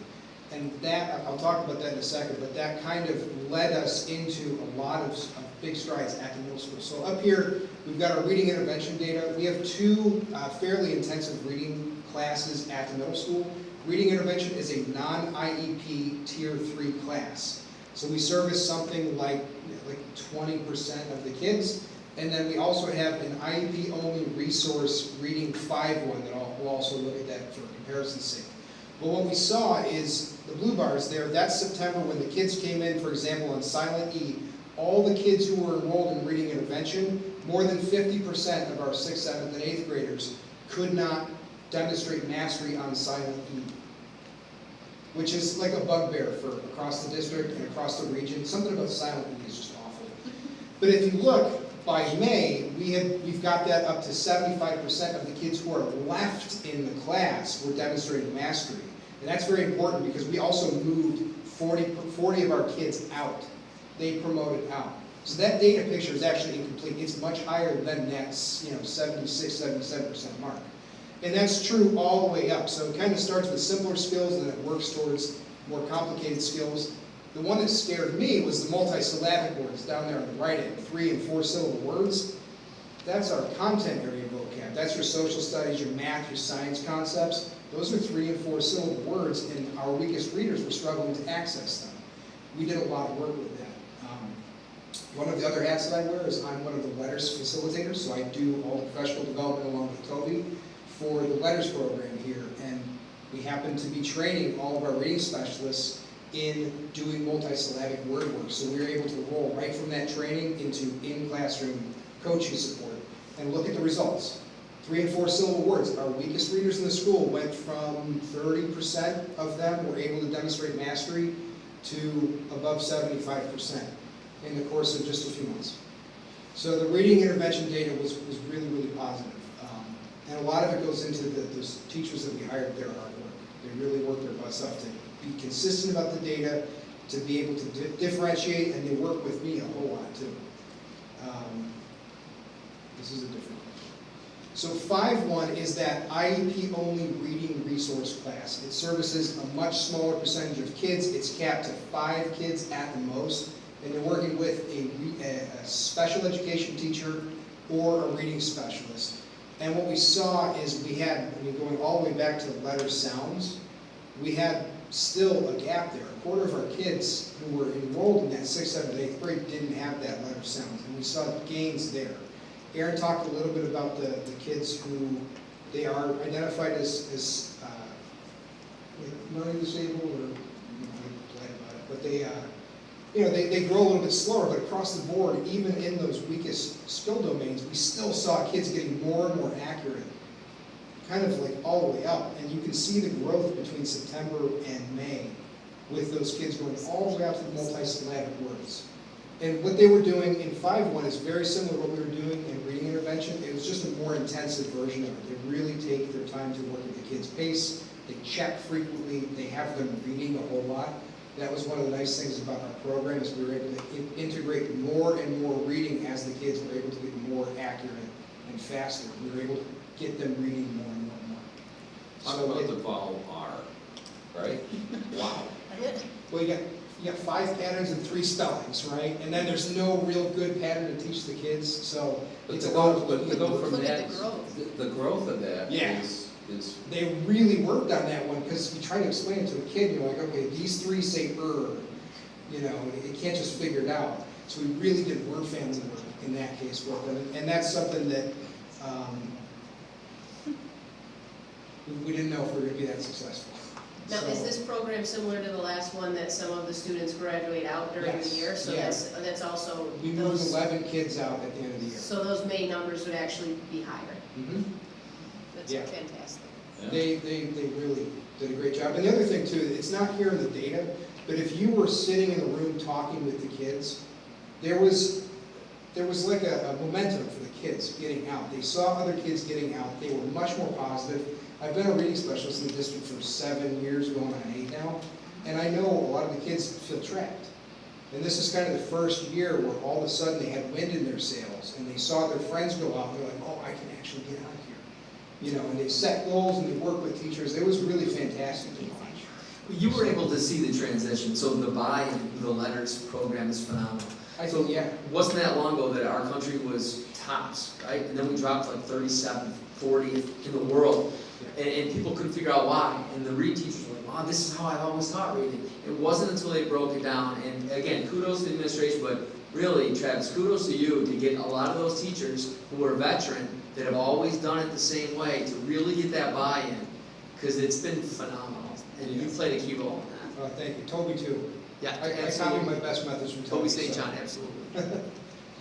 And that, I'll talk about that in a second, but that kind of led us into a lot of big strides at the middle school. So up here, we've got our reading intervention data. We have two fairly intensive reading classes at the middle school. Reading intervention is a non-IEP Tier 3 class. So we service something like 20% of the kids. And then we also have an IEP-only resource reading 5-1 that we'll also look at that for comparison's sake. But what we saw is the blue bars there, that's September when the kids came in, for example, on Silent E. All the kids who were enrolled in reading intervention, more than 50% of our 6th, 7th, and 8th graders could not demonstrate mastery on Silent E, which is like a bugbear for across the district and across the region. Something about Silent E is just awful. But if you look, by May, we've got that up to 75% of the kids who are left in the class were demonstrating mastery. And that's very important because we also moved 40 of our kids out. They promoted out. So that data picture is actually incomplete. It's much higher than that 76, 77% mark. And that's true all the way up. So it kind of starts with simpler skills and then it works towards more complicated skills. The one that scared me was the multisyllabic words down there on the right end, 3- and 4-syllable words. That's our content area vocab. That's your social studies, your math, your science concepts. Those are 3- and 4-syllable words, and our weakest readers were struggling to access them. We did a lot of work with that. One of the other hats that I wear is I'm one of the letters facilitators, so I do all the professional development along with Toby for the letters program here, and we happen to be training all of our reading specialists in doing multisyllabic word work. So we were able to roll right from that training into in-classroom coaching support and look at the results. 3- and 4-syllable words. Our weakest readers in the school went from 30% of them were able to demonstrate mastery to above 75% in the course of just a few months. So the reading intervention data was really, really positive. And a lot of it goes into those teachers that we hired, their hard work. They really worked their butts off to be consistent about the data, to be able to differentiate, and they work with me a whole lot too. This is a different question. So 5-1 is that IEP-only reading resource class. It services a much smaller percentage of kids. It's capped to 5 kids at the most, and they're working with a special education teacher or a reading specialist. And what we saw is we had, going all the way back to the letter sounds, we had still a gap there. A quarter of our kids who were enrolled in that 6th, 7th, 8th grade didn't have that letter sounds, and we saw gains there. Aaron talked a little bit about the kids who they are identified as learning disabled, or but they grow a little bit slower. But across the board, even in those weakest skill domains, we still saw kids getting more and more accurate, kind of like all the way up. And you can see the growth between September and May with those kids going all the way up to the multisyllabic words. And what they were doing in 5-1 is very similar to what we were doing in reading intervention. It was just a more intensive version of it. They really take their time to work at the kids' pace. They check frequently. They have them reading a whole lot. That was one of the nice things about our program, is we were able to integrate more and more reading as the kids were able to get more accurate and faster. We were able to get them reading more and more and more. Talk about the vowel R, right? Wow. Well, you got 5 patterns and 3 spellings, right? And then there's no real good pattern to teach the kids, so But it's to a lot go, of but to go from Look at that, the growth. the growth of that Yeah. is They really worked on that one, because you try to explain it to a kid, you're like, okay, these 3 say it can't just figure it out. So we really did word family work in that case with them, and that's something that we didn't know if we were going to be that successful. Now, So- is this program similar to the last one that some of the students graduate out during the Yes, year? So yeah. that's also, We moved those, 11 kids out at the end of the year. so those May numbers would actually be higher. Mhm. But That's Yeah. fantastic. Yeah. They really did a great job. And the other thing too, it's not here in the data, but if you were sitting in the room talking with the kids, there was like a momentum for the kids getting out. They saw other kids getting out. They were much more positive. I've been a reading specialist in the district for 7 years, going on 8 now, and I know a lot of the kids feel trapped. And this is kind of the first year where all of a sudden they had wind in their sails, and they saw their friends go out, and they're like, oh, I can actually get out here. You know, and they set goals and they work with teachers. It was really fantastic to watch. You were able to see the transition, so the buy-in, the letters program is phenomenal. I think, yeah. It wasn't that long ago that our country was tops, right? And then we dropped like 37th, 40th in the world, and people couldn't figure out why. And the reading teachers were like, wow, this is how I've always taught reading. It wasn't until they broke it down, and again, kudos to the administration, but really, Travis, kudos to you to get a lot of those teachers who are veteran that have always done it the same way to really get that buy-in, because it's been phenomenal, and you played a key role in that. Thank you. Toby too. Yeah, I copy absolutely. my best methods from Toby Toby. St. so. John, absolutely.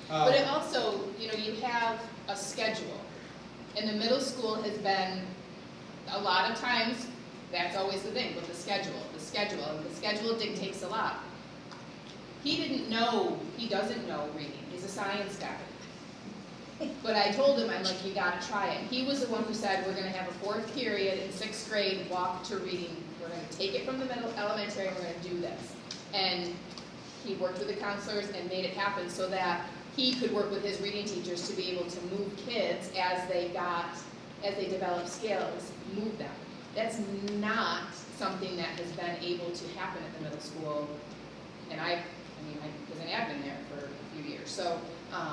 But it also, you know, you have a schedule. And the middle school has been, a lot of times, that's always the thing with the schedule, and the schedule dictates a lot. He doesn't know reading, he's a science guy. But I told him, I'm like, you gotta try it. He was the one who said, we're gonna have a 4th period in 6th grade, walk to reading. We're gonna take it from the middle elementary and we're gonna do this. And he worked with the counselors and made it happen so that he could work with his reading teachers to be able to move kids as they develop skills, move them. That's not something that has been able to happen at the middle school. And I was an admin there for a few years, so.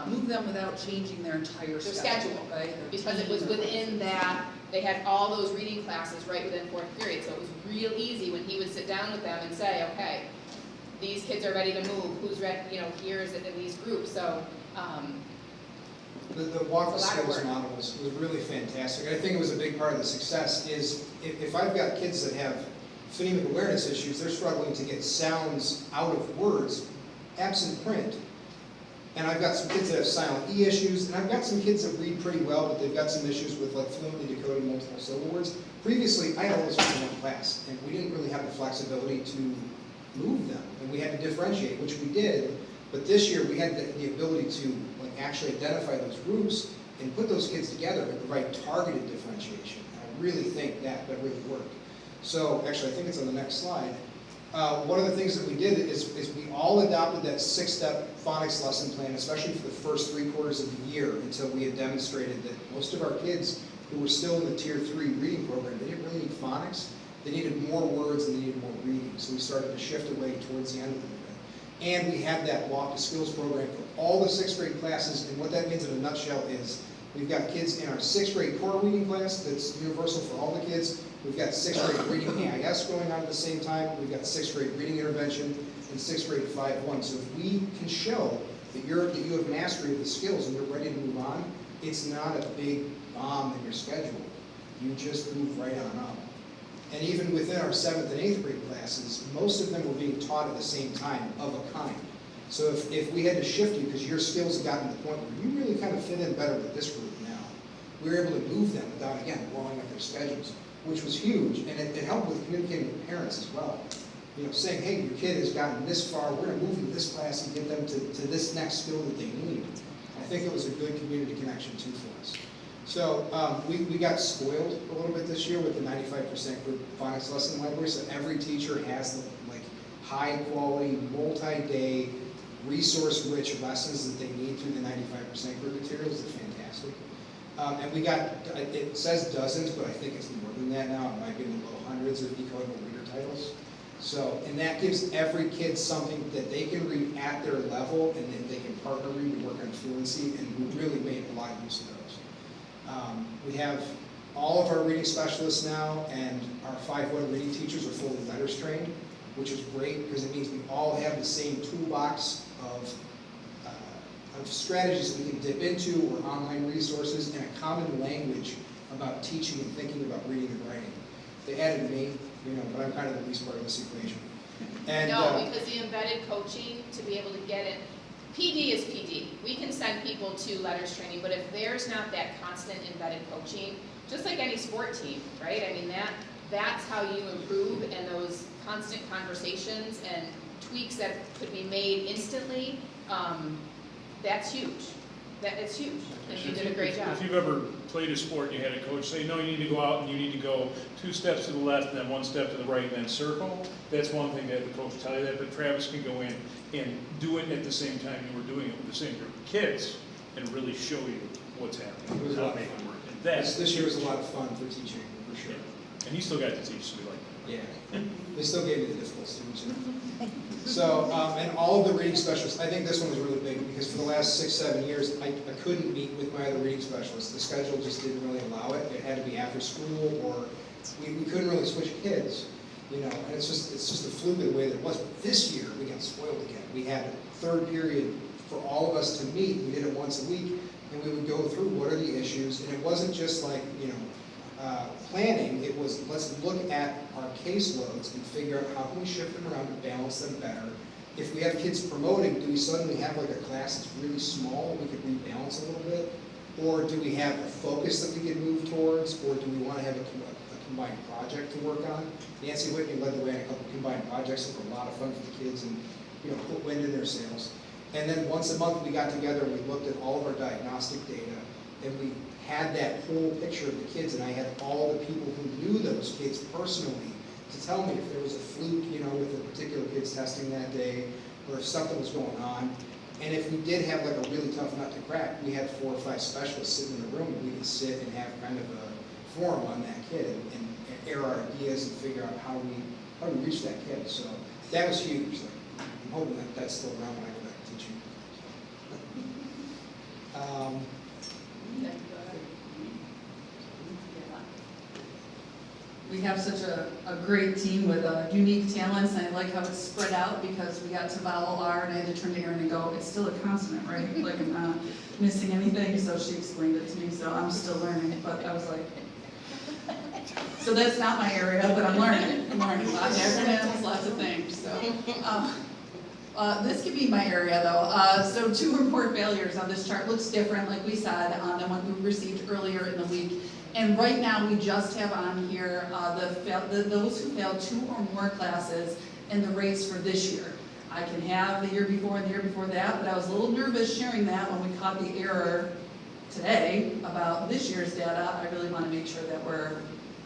Move them without changing their entire schedule, right? Their Because it was team or within that, they had all those reading classes right within 4th period, so it was real easy when he would sit down with them and say, okay, these kids are ready to move, who's ready, you know, here's in these groups, so, The walk the It's a lot of skills work. model was really fantastic. I think it was a big part of the success is if I've got kids that have phonemic awareness issues, they're struggling to get sounds out of words absent print. And I've got some kids that have silent E issues, and I've got some kids that read pretty well, but they've got some issues with like fluently decoding multiple syllable words. Previously, I had all those kids in one class, and we didn't really have the flexibility to move them, and we had to differentiate, which we did. But this year, we had the ability to like actually identify those groups and put those kids together and provide targeted differentiation. And I really think that really worked. So actually, I think it's on the next slide. One of the things that we did is we all adopted that 6-step phonics lesson plan, especially for the first 3 quarters of the year, until we had demonstrated that most of our kids who were still in the Tier 3 reading program, they didn't really need phonics. They needed more words and they needed more reading. So we started to shift away towards the end of the program. And we had that Walk to Skills program for all the 6th grade classes. And what that means in a nutshell is we've got kids in our 6th grade core reading class that's universal for all the kids. We've got 6th grade reading AIS going on at the same time. We've got 6th grade reading intervention and 6th grade 5-1. So if we can show that you have mastery of the skills and you're ready to move on, it's not a big bomb in your schedule. You just move right on up. And even within our 7th and 8th grade classes, most of them were being taught at the same time, of a kind. So if we had to shift you because your skills had gotten to the point where you really kind of fit in better with this group now, we were able to move them without, again, blowing up their schedules, which was huge. And it helped with communicating with parents as well. You know, saying, hey, your kid has gotten this far, we're going to move into this class and get them to this next skill that they need. I think it was a good community connection too for us. So we got spoiled a little bit this year with the 95% group phonics lesson library. So every teacher has the like high quality, multi-day, resource-rich lessons that they need through the 95% group materials. It's fantastic. And we got, it says dozens, but I think it's more than that now. It might be in the low hundreds of decodable reader titles. So, and that gives every kid something that they can read at their level, and then they can partner read to work on fluency, and we really made a lot of use of those. We have all of our reading specialists now, and our 5-1 reading teachers are fully letters trained, which is great because it means we all have the same toolbox of strategies that we can dip into, or online resources, and a common language about teaching and thinking about reading and writing. They added me, you know, but I'm kind of the least part of this equation. And, no, because the embedded coaching, to be able to get it, PD is PD. We can send people to letters training, but if there's not that constant embedded coaching, just like any sport team, right? I mean, that's how you improve, and those constant conversations and tweaks that could be made instantly, that's huge. It's huge, and you did a great job. If you've ever played a sport, and you had a coach say, no, you need to go out and you need to go 2 steps to the left and then 1 step to the right and then circle, that's one thing that the coach will tell you that, but Travis can go in and do it at the same time you were doing it with the same group of kids and really show you what's happening, It was a how lot to of make it fun. work. And that's, This year was a lot of fun for teaching, for sure. and he still got to teach, so we like that. Yeah, they still gave me the difficult students. So, and all of the reading specialists, I think this one was really big, because for the last 6, 7 years, I couldn't meet with my other reading specialists. The schedule just didn't really allow it. It had to be after school, or we couldn't really switch kids, you know, and it's just a fluke of the way that it was. But this year, we got spoiled again. We had a 3rd period for all of us to meet. We did it once a week, and we would go through what are the issues, and it wasn't just like, you know, planning, it was, let's look at our caseloads and figure out how can we shift them around to balance them better. If we have kids promoting, do we suddenly have like a class that's really small, we could rebalance a little bit? Or do we have a focus that we can move towards? Or do we want to have a combined project to work on? Nancy Whitney led the way on a couple combined projects that were a lot of fun for the kids and, you know, put wind in their sails. And then once a month we got together and we looked at all of our diagnostic data, and we had that whole picture of the kids, and I had all the people who knew those kids personally to tell me if there was a fluke, you know, with the particular kids testing that day, or if something was going on. And if we did have like a really tough nut to crack, we had 4 or 5 specialists sitting in the room, and we could sit and have kind of a forum on that kid and air our ideas and figure out how we reach that kid. So that was huge. Like, I'm hoping that that's still around when I go back to teaching. We have such a great team with unique talents, and I like how it's spread out, because we got to vowel R, and I had to turn to Erin and go, it's still a consonant, right? Like, I'm not missing anything, so she explained it to me, so I'm still learning, but I was like, so that's not my area, but I'm learning. I'm learning lots of acronyms, lots of things, so. This could be my area though. So 2 report failures on this chart looks different, like we said, than what we received earlier in the week. And right now, we just have on here those who failed 2 or more classes and the rates for this year. I can have the year before and the year before that, but I was a little nervous sharing that when we caught the error today about this year's data. I really want to make sure that we're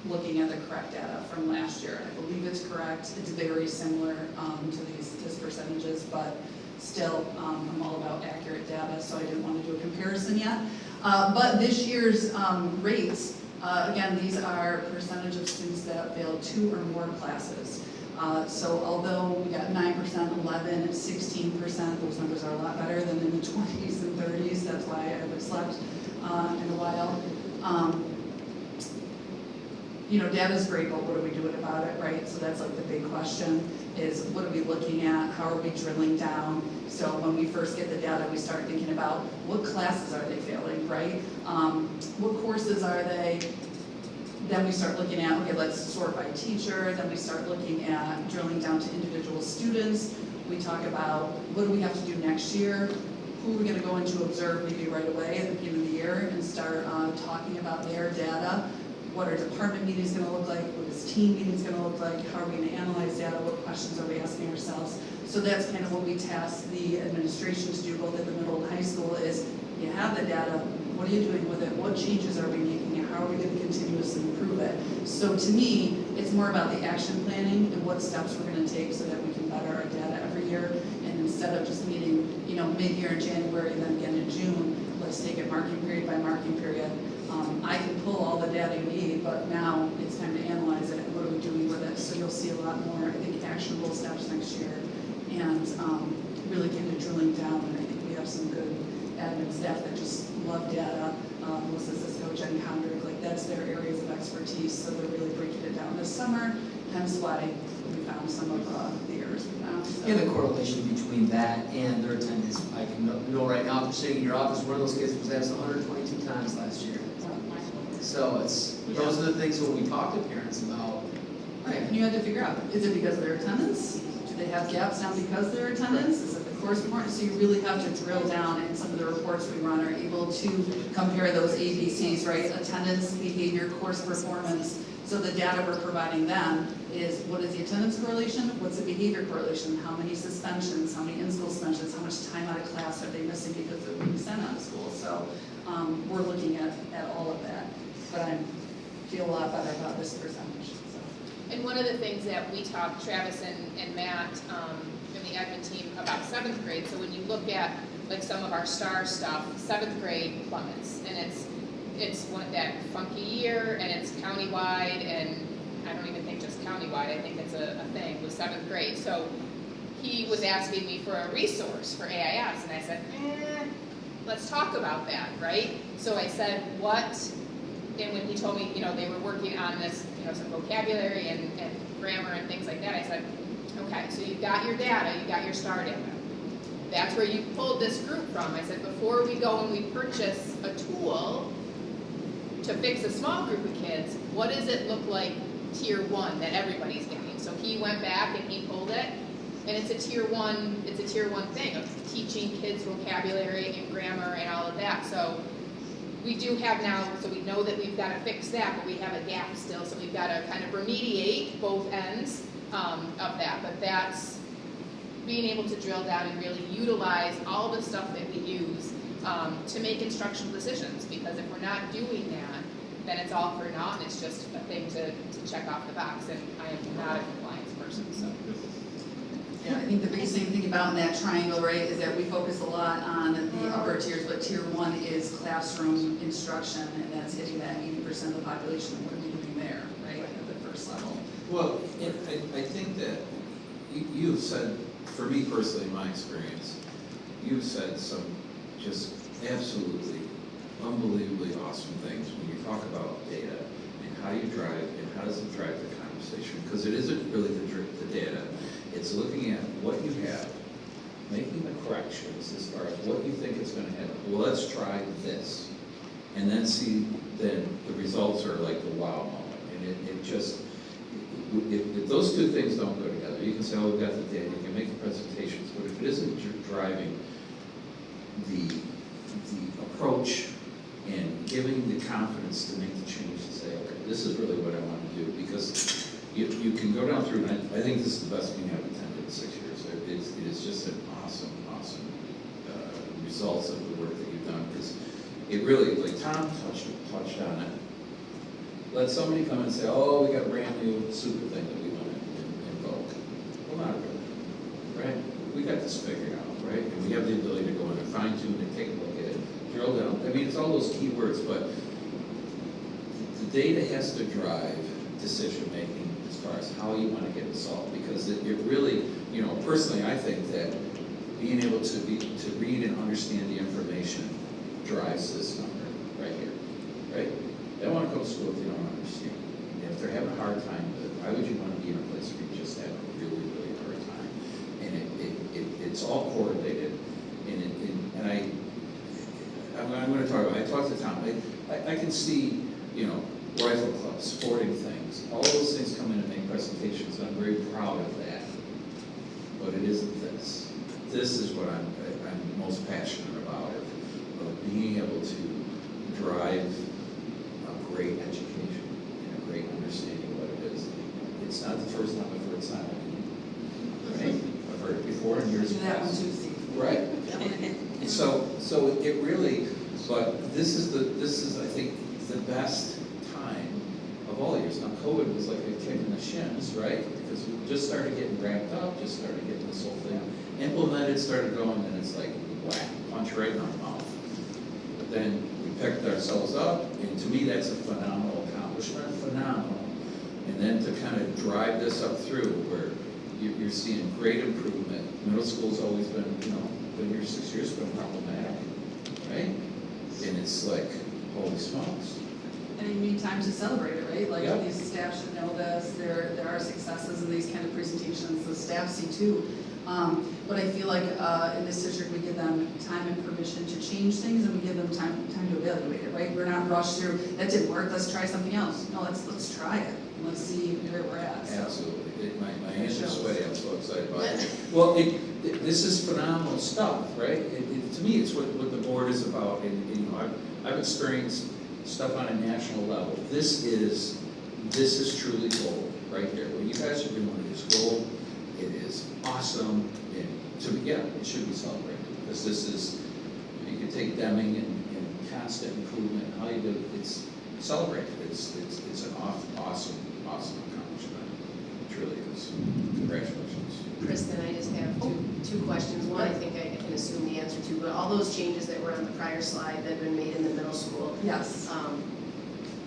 looking at the correct data from last year. I believe it's correct. It's very similar to these percentages, but still, I'm all about accurate data, so I didn't want to do a comparison yet. But this year's rates, again, these are percentage of students that failed 2 or more classes. So although we got 9%, 11, and 16%, those numbers are a lot better than in the 20s and 30s. That's why I haven't slept in a while. You know, data's great, but what are we doing about it, right? So that's like the big question is, what are we looking at? How are we drilling down? So when we first get the data, we start thinking about what classes are they failing, right? What courses are they? Then we start looking at, okay, let's sort by teacher. Then we start looking at drilling down to individual students. We talk about what do we have to do next year? Who are we gonna go into observe maybe right away at the beginning of the year and start talking about their data? What are department meetings going to look like? What is team meetings going to look like? How are we going to analyze data? What questions are we asking ourselves? So that's kind of what we task the administration to do, both at the middle and high school, is you have the data, what are you doing with it? What changes are we making? And how are we going to continuously improve it? So to me, it's more about the action planning and what steps we're going to take so that we can better our data every year. And instead of just meeting, you know, mid-year in January and then again in June, let's take it marking period by marking period. I can pull all the data you need, but now it's time to analyze it and what are we doing with it. So you'll see a lot more, I think, actionable steps next year, and really kind of drilling down. And I think we have some good admin staff that just love data. Melissa Cisco, Jen Condrick, like that's their areas of expertise. So they're really breaking it down this summer. Hence why we found some of the errors we found. So. And the correlation between that and their attendance, I can know right now, if sitting in your office, one of those kids was absent 122 times last year. So those are the things when we talk to parents about. Right, and you had to figure out, is it because of their attendance? Do they have have gaps down because of their attendance? Is it the course performance? So you really have to drill down, and some of the reports we run are able to compare those ABCs, right? Attendance, behavior, course performance. So the data we're providing them is what is the attendance correlation? What's the behavior correlation? How many suspensions? How many in-school suspensions? How much time out of class are they missing because they're being sent out of school? So we're looking at all of that. But I feel a lot better about this percentage. So. And one of the things that we talked, Travis and Matt, and the admin team, about 7th grade, so when you look at like some of our STAR stuff, 7th grade plummets, and it's one that funky year, and it's countywide, and I don't even think just countywide, I think it's a thing with 7th grade. So he was asking me for a resource for AIS, and I said, let's talk about that, right? So I said, what? And when he told me, they were working on this, some vocabulary and grammar and things like that, I said, okay, so you've got your data, you got your STAR data. That's where you pulled this group from. I said, before we go and we purchase a tool to fix a small group of kids, what does it look like tier 1 that everybody's getting? So he went back and he pulled it, and it's a tier 1 thing of teaching kids vocabulary and grammar and all of that. So we do have now, so we know that we've got to fix that, but we have a gap still, so we've got to kind of remediate both ends of that. But that's being able to drill down and really utilize all the stuff that we use to make instructional decisions, because if we're not doing that, then it's all for naught, and it's just a thing to check off the box, and I am not a compliance person, so. Yeah, I think the biggest thing to think about in that triangle, right, is that we focus a lot on the upper tiers, but tier 1 is classroom instruction, and that's hitting that 80% of the population. What are we doing there, right, at the first level? Well, I think that you've said, for me personally, in my experience, you've said some just absolutely unbelievably awesome things when you talk about data and how you drive and how does it drive the conversation, because it isn't really the data. It's looking at what you have, making the corrections as far as what you think is going to happen. Well, let's try this. And then see, then the results are like the wow moment. And it just, if those two things don't go together, you can say, oh, we've got the data, you can make the presentations, but if it isn't driving the approach and giving the confidence to make the change to say, okay, this is really what I want to do, because you can go down through, and I think this is the best meeting I've attended in 6 years. It is just an awesome results of the work that you've done, because it really, like Tom touched on it. Let somebody come and say, oh, we got a brand new super thing that we want to invoke. Well, not really, right? We got this figured out, right? And we have the ability to go in and fine tune and take a look at it, drill down. I mean, it's all those key words, but the data has to drive decision making as far as how you want to get it solved, because it really, personally, I think that being able to read and understand the information drives this number right here, right? They don't want to go to school if they don't understand. And if they're having a hard time with it, why would you want to be in a place where you just have a really, really hard time? And it's all correlated. And I'm going to talk about, I talked to Tom, I can see, rifle clubs, sporting things, all those things come in and make presentations, and I'm very proud of that. But it isn't this. This is what I'm most passionate about, of being able to drive a great education and a great understanding of what it is. It's not the first time I've heard silent, right? I've heard it before in years past. Right? So it really, but this is I think the best time of all years. Now COVID was like a kick in the shins, right? Because we just started getting ramped up, just started getting this whole thing implemented, started going, and it's like whack, punch right in our mouth. But then we picked ourselves up, and to me that's a phenomenal accomplishment, phenomenal. And then to kind of drive this up through where you're seeing great improvement. Middle school's always been, been here 6 years, been problematic, right? And it's like, holy smokes. And you need time to celebrate it, right? Like, Yep. these staff should know this, there are successes in these kind of presentations, the staff see too. But I feel like in this district, we give them time and permission to change things, and we give them time to evaluate it, right? We're not rushed through, that didn't work, let's try something else. No, let's try it, let's see where we're at. So. Absolutely. My hands are sweaty, I'm so excited about it. Well, this is phenomenal stuff, right? To me, it's what the board is about, and, you know, I've experienced stuff on a national level. This is truly gold, right there. What you guys are doing is gold. It is awesome, and to me, yeah, it should be celebrated, because this is, you can take Deming and constant improvement, how you do it, it's celebrated. It's an awesome accomplishment. It truly is. Congratulations. Kristen, I just have two questions. One, I think I can assume the answer to, but all those changes that were on the prior slide that have been made in the middle school, Yes.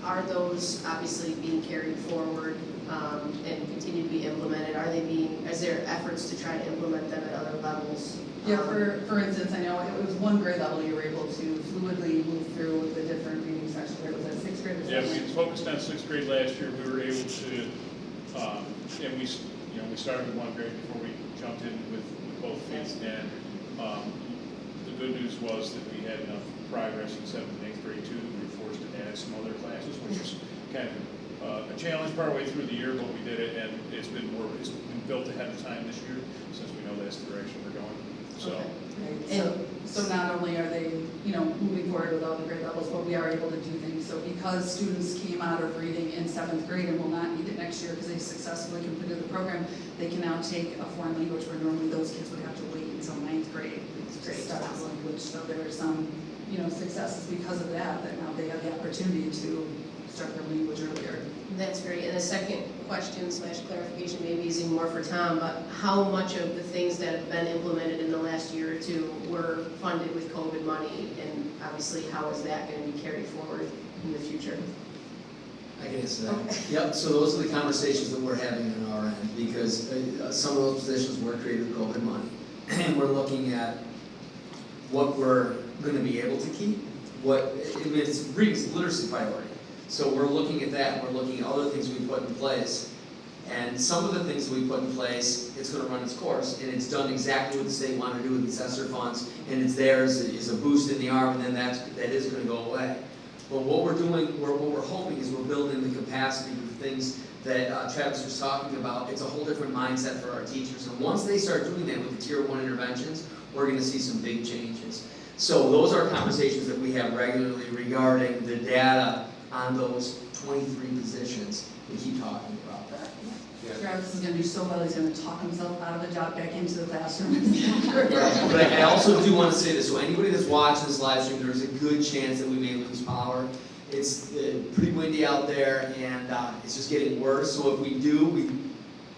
are those obviously being carried forward and continue to be implemented? Is there efforts to try to implement them at other levels? Yeah, for instance, I know it was one grade level, you were able to fluidly move through the different reading sections, right? Was that sixth grade or Yeah, seventh? we focused on sixth grade last year. We were able to, and we started with one grade before we jumped in with both feet. And the good news was that we had enough progress in seventh and eighth grade too, that we were forced to add some other classes, which was kind of a challenge partway through the year, but we did it, and it's been built ahead of time this year, since we know that's the direction we're going. So. Okay. Right. So not only are they, moving forward with all the grade levels, but we are able to do things. So because students came out of reading in seventh grade and will not need it next year because they successfully completed the program, they can now take a foreign language where normally those kids would have to wait until ninth grade to start the language. So there are some, successes because of that now they have the opportunity to start their language earlier. That's great. And the second question / clarification, maybe is even more for Tom, but how much of the things that have been implemented in the last year or two were funded with COVID money? And obviously, how is that going to be carried forward in the future? I can answer that. Yep, so those are the conversations that we're having on our end, because some of those positions were created with COVID money. And we're looking at what we're going to be able to keep, it's reading literacy priority. So we're looking at that, and we're looking at other things we put in place. And some of the things we put in place, it's going to run its course, and it's done exactly what the state wanted to do with its ESSER funds, and it's there as a boost in the arm, and then that is going to go away. But what we're doing, what we're hoping is we're building the capacity for things that Travis was talking about. It's a whole different mindset for our teachers, and once they start doing that with the Tier 1 interventions, we're going to see some big changes. So those are conversations that we have regularly regarding the data on those 23 positions. We keep talking about that. Travis is going to do so well, he's going to talk himself out of a job back into the classroom. But I also do want to say this, so anybody that's watching this live stream, there's a good chance that we may lose power. It's pretty windy out there, and it's just getting worse. So if we do,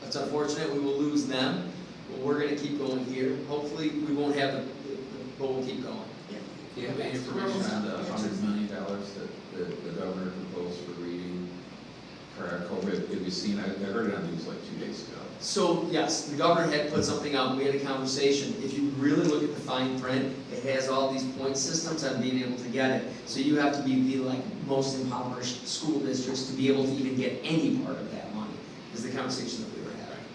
it's unfortunate, we will lose them. But we're going to keep going here. Hopefully, we won't have but we'll keep going. Do you have any information on the $100 million that the governor proposed for reading for our COVID? Have you seen, I heard it on the news like 2 days ago. So yes, the governor had put something out, we had a conversation. If you really look at the fine print, it has all these point systems on being able to get it. So you have to be the most impoverished school districts to be able to even get any part of that money, is the conversation that we were having.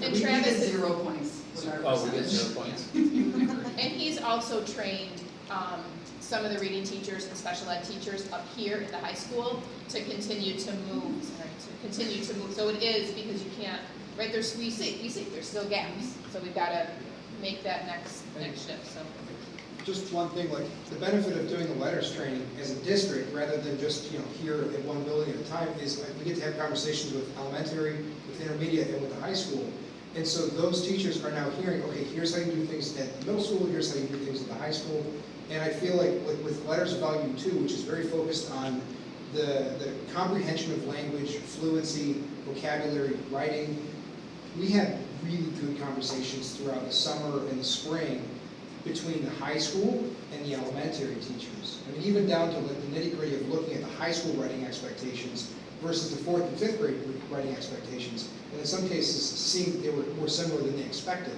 And We Travis, get 0 points with our We get percentage. 0 points. and he's also trained some of the reading teachers and special ed teachers up here at the high school to continue to move, So it is, because you can't, right, we see, there's still gaps. So we've got to make that next shift, so. Just one thing, the benefit of doing the letters training as a district, rather than just, here at one building at a time, is we get to have conversations with elementary, with intermediate, and with the high school. And so those teachers are now hearing, okay, here's how you do things at the middle school, here's how you do things at the high school. And I feel like with Letters of Value 2, which is very focused on the comprehension of language, fluency, vocabulary, writing, we had really good conversations throughout the summer and the spring between the high school and the elementary teachers. I mean, even down to the nitty-gritty of looking at the high school writing expectations versus the 4th and 5th grade writing expectations. And in some cases, seeing they were more similar than they expected.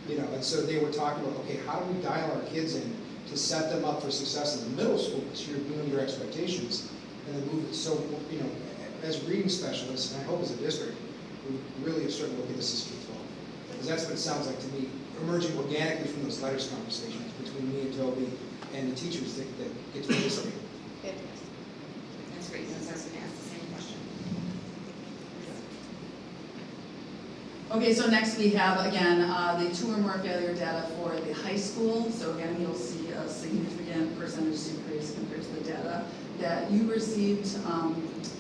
And so they were talking about, okay, how do we dial our kids in to set them up for success in the middle school, so you're doing your expectations, and then move it. So, as reading specialists, and I hope as a district, we really are starting to look at this as K-12. Because that's what it sounds like to me, emerging organically from those letters conversations between me and Toby and the teachers that get to participate. That's great, because I was going to ask the same question. Okay, so next we have, again, the 2 or more failure data for the high school. So again, you'll see a significant percentage decrease compared to the data that you received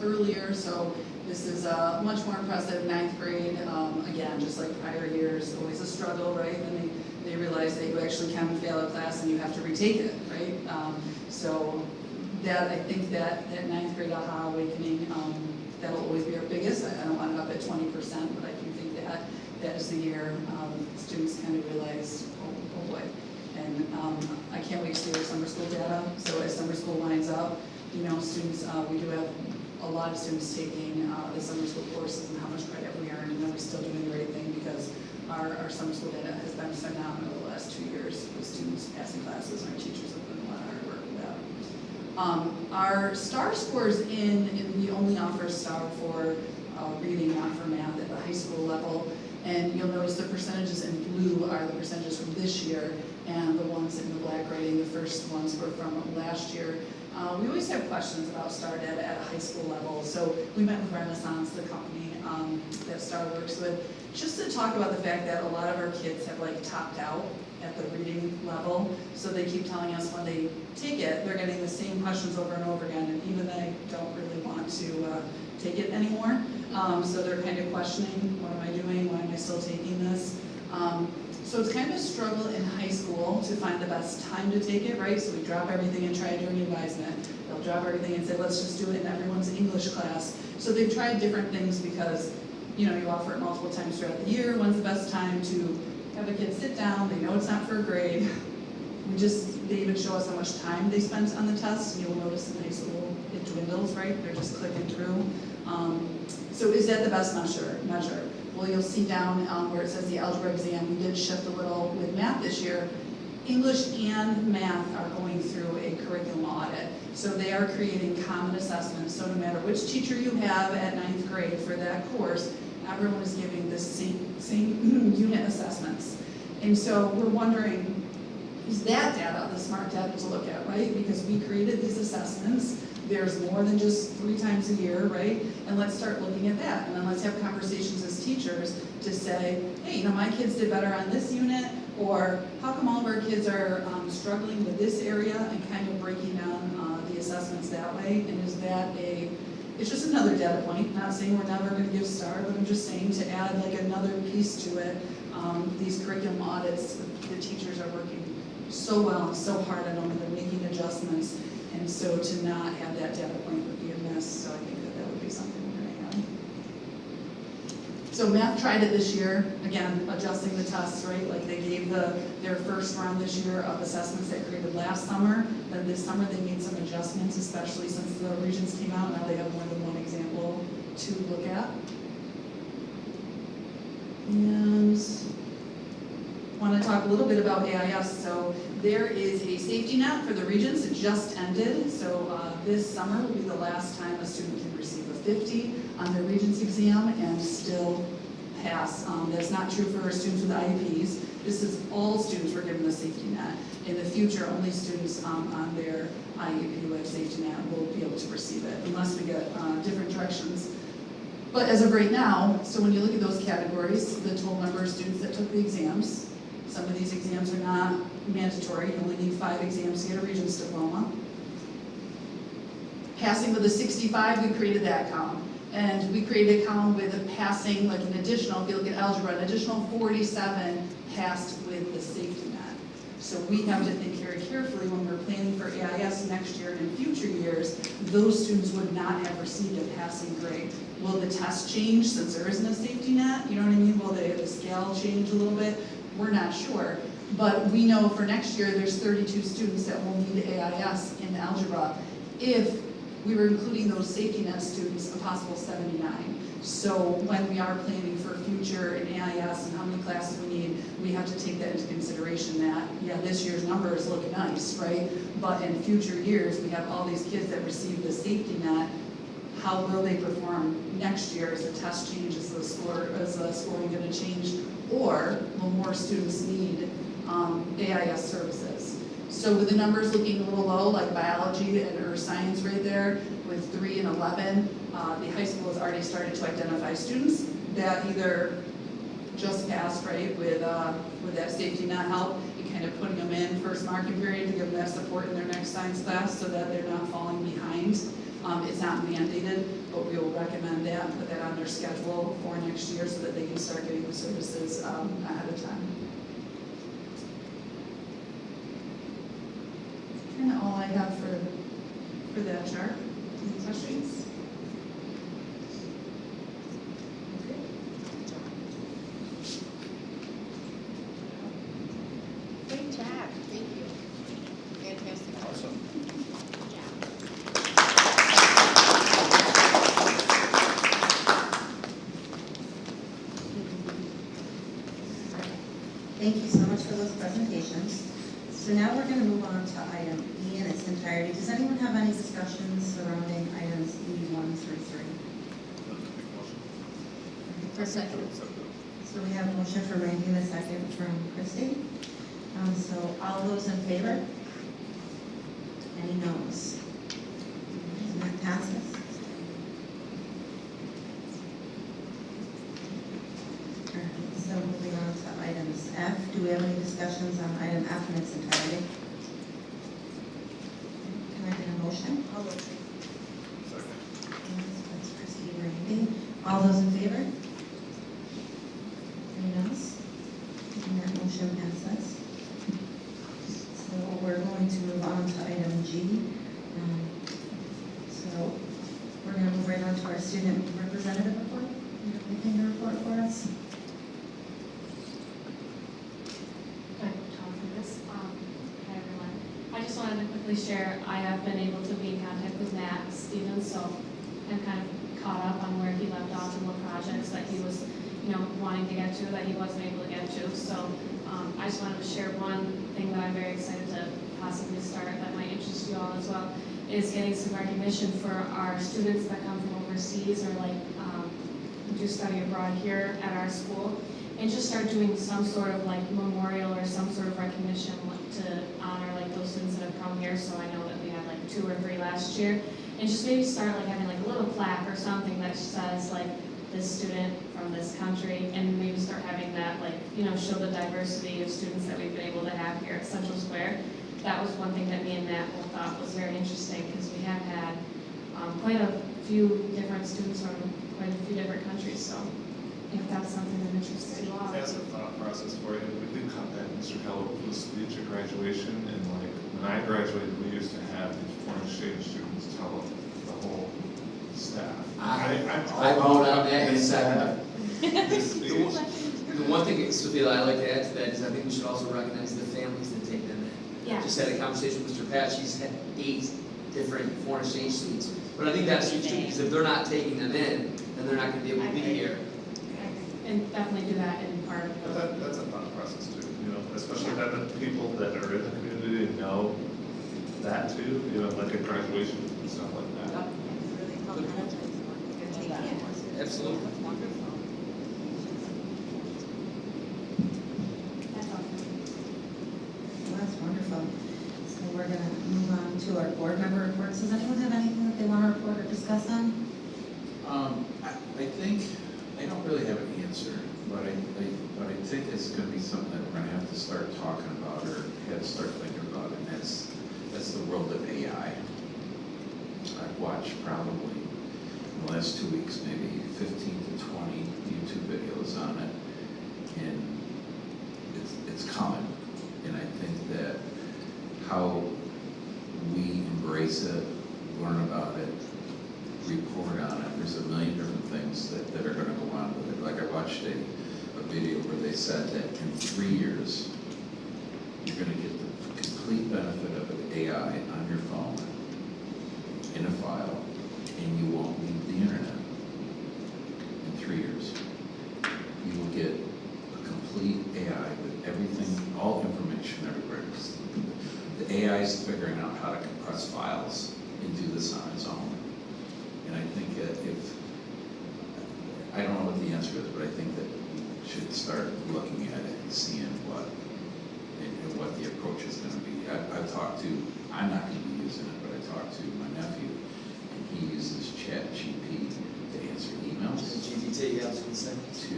earlier. So this is much more impressive. 9th grade, again, just like prior years, always a struggle, right? And they realize that you actually can fail a class and you have to retake it, right? So that, I think that 9th grade aha awakening, that'll always be our biggest. I don't want it up at 20%, but I do think that is the year students kind of realize, oh boy. And I can't wait to see our summer school data. So as summer school lines up, you know, students, we do have a lot of students taking the summer school courses and how much credit we earn, and then we're still doing the right thing because our summer school data has been phenomenal the last 2 years with students passing classes, and our teachers have done a lot of hard work with that. Our STAR scores we only offer STAR for reading, not for math at the high school level. And you'll notice the percentages in blue are the percentages from this year, and the ones in the black writing, the first ones were from last year. We always have questions about STAR data at a high school level, so we met with Renaissance, the company that STAR works with, just to talk about the fact that a lot of our kids have like topped out at the reading level, so they keep telling us when they take it, they're getting the same questions over and over again, and even they don't really want to take it anymore. So they're kind of questioning, what am I doing, why am I still taking this? So it's kind of a struggle in high school to find the best time to take it, right? So we drop everything and try during advisement. They'll drop everything and say, let's just do it in everyone's English class. So they've tried different things because, you know, you offer it multiple times throughout the year. When's the best time to have a kid sit down? They know it's not for a grade. They even show us how much time they spent on the test, and you'll notice in high school it dwindles, right? They're just clicking through. So is that the best measure? Well, you'll see down where it says the algebra exam, we did shift a little with math this year. English and math are going through a curriculum audit. So they are creating common assessments. So no matter which teacher you have at 9th grade for that course, everyone is giving the same unit assessments. And so we're wondering, is that data the smart data to look at, right? Because we created these assessments. There's more than just 3 times a year, right? And let's start looking at that. And then let's have conversations as teachers to say, hey, you know, my kids did better on this unit, or how come all of our kids are struggling with this area, and kind of breaking down the assessments that way. And is that it's just another data point. Not saying we're never going to give STAR, but I'm just saying to add like another piece to it. These curriculum audits, the teachers are working so well and so hard on them, and they're making adjustments. And so to not have that data point would be a miss, so I think that would be something we're going to add. So math tried it this year, again, adjusting the tests, right? Like they gave their first round this year of assessments that created last summer. Then this summer they made some adjustments, especially since the regions came out. Now they have more than one example to look at. And want to talk a little bit about AIS. So there is a safety net for the regions. It just ended. So this summer will be the last time a student can receive a 50 on their Regents exam and still pass. That's not true for our students with IEPs. This is all students were given the safety net. In the future, only students on their IEP with safety net will be able to receive it, unless we get different directions. But as of right now, so when you look at those categories, the total number of students that took the exams, some of these exams are not mandatory. You only need 5 exams to get a Regents diploma. Passing with a 65, we created that column. And we created a column with a passing, like an additional, if you look at algebra, an additional 47 passed with the safety net. So we have to think very carefully when we're planning for AIS next year and in future years, those students would not have received a passing grade. Will the test change since there isn't a safety net? You know what I mean? Will the scale change a little bit? We're not sure. But we know for next year there's 32 students that will need AIS in algebra. If we were including those safety net students, a possible 79. So when we are planning for future in AIS and how many classes we need, we have to take that into consideration that, yeah, this year's numbers look nice, right? But in future years, we have all these kids that receive the safety net. How will they perform next year as the test changes, the scoring going to change? Or will more students need AIS services? So with the numbers looking a little low, like biology and earth science right there, with 3 and 11, the high school has already started to identify students that either just passed, right, with that safety net help, and kind of putting them in first marking period to give them that support in their next science class so that they're not falling behind. It's not mandated, but we will recommend that and put that on their schedule for next year so that they can start getting the services ahead of time. Kind of all I have for that chart. Any questions? Okay. Great job. Thank you. Fantastic. Awesome. Good job. Thank you so much for those presentations. So now we're going to move on to item E in its entirety. Does anyone have any discussions surrounding items E1 through 3? For a second. So we have a motion from Randy and a second from Christie. So all those in favor? Any noes? And that passes. All right, so moving on to items F. Do we have any discussions on item F in its entirety? Can I get a motion? All those in That's Christie and Randy. All those in favor? Any noes? And that motion passes. So we're going to move on to item G. So we're going to move right on to our student representative report. You have anything to report for us? Hi, everyone. I just wanted to quickly share, I have been able to be in contact with Matt Stevens, so I'm kind of caught up on where he left off and what projects that he was, wanting to get to that he wasn't able to get to. So I just wanted to share one thing that I'm very excited to possibly start that might interest you all as well, is getting some recognition for our students that come from overseas or do study abroad here at our school, and just start doing some sort of memorial or some sort of recognition to honor those students that have come here. So I know that we had 2 or 3 last year, and just maybe start having a little plaque or something that says this student from this country, and maybe start having that show the diversity of students that we've been able to have here at Central Square. That was one thing that me and Matt both thought was very interesting, because we have had quite a few different students from quite a few different countries. So if that's something that interests you all. As a thought process for you, we did contact Mr. Keller with the speech at graduation, and when I graduated, we used to have these foreign exchange students tell the whole staff. I vote on that in a second. The one thing, Sophia, that I'd like to add to that is I think we should also recognize the families that take them in. Yeah. Just had a conversation with Mr. Patch, he's had 8 different foreign exchange students. But I think that's huge too, because if they're not taking them in, then they're not gonna be able to be here. And definitely do that in part of But that's a thought process too, especially that the people that are in the community know that too, like at graduation and stuff like that. Really help you're taking it. Absolutely. That's wonderful. That's all. Well, that's wonderful. So we're going to move on to our board member reports. Does anyone have anything that they want to report or discuss on? I think, I don't really have an answer, but I think it's gonna be something that we're gonna have to start talking about or have to start thinking about, and that's the world of AI. I've watched probably in the last 2 weeks, maybe 15 to 20 YouTube videos on it, and it's coming. And I think that how we embrace it, learn about it, report on it, there's a million different things that are gonna go on with it. Like I watched a video where they said that in 3 years, you're gonna get the complete benefit of an AI on your phone, in a file, and you won't leave the internet. In 3 years, you will get a complete AI with everything, all information everywhere. The AI is figuring out how to compress files and do this on its own. And I think that I don't know what the answer is, but I think that we should start looking at it and seeing what the approach is going to be. I've talked to, I'm not going to be using it, but I talked to my nephew, and he uses ChatGPT to answer emails, GPT, yeah, I was gonna say. to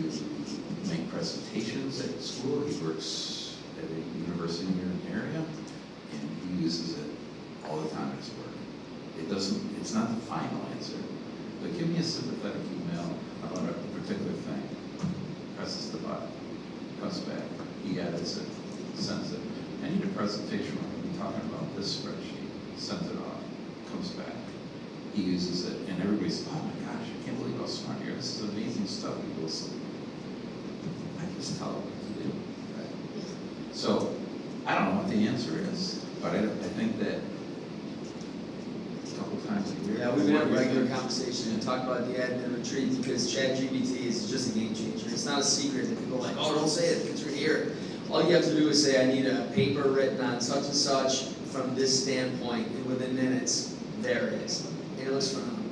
make presentations at school, he works at a university here in the area, and he uses it all the time at his work. It's not the final answer, but give me a sympathetic email about a particular thing. Presses the button, comes back, he edits it, sends it. I need a presentation when we're talking about this spreadsheet, sends it off, comes back. He uses it, and everybody's, oh my gosh, I can't believe how smart you are. This is amazing stuff. He goes, I just tell him what to do. Right? So, I don't know what the answer is, but I think that a couple times a year. Yeah, we've been having regular conversation and talk about the admin retreat because ChatGPT is just a game changer. It's not a secret that people are like, oh, don't say it, because you're here. All you have to do is say, I need a paper written on such and such from this standpoint, and within minutes, there it is. And it looks phenomenal.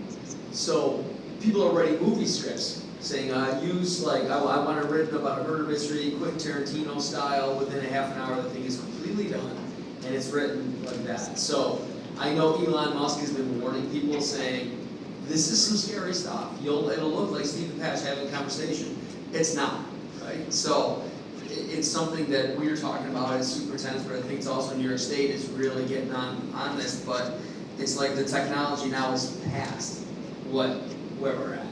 So people are writing movie scripts saying, use like, I want it written about a murder mystery, Quentin Tarantino style, within a half an hour, the thing is completely done, and it's written like that. So I know Elon Musk has been warning people saying, this is some scary stuff. It'll look like Steve and Patch having a conversation. It's not, right? So it's something that we were talking about as superintendents, but I think it's also New York State is really getting on this, but it's like the technology now is past where we're at.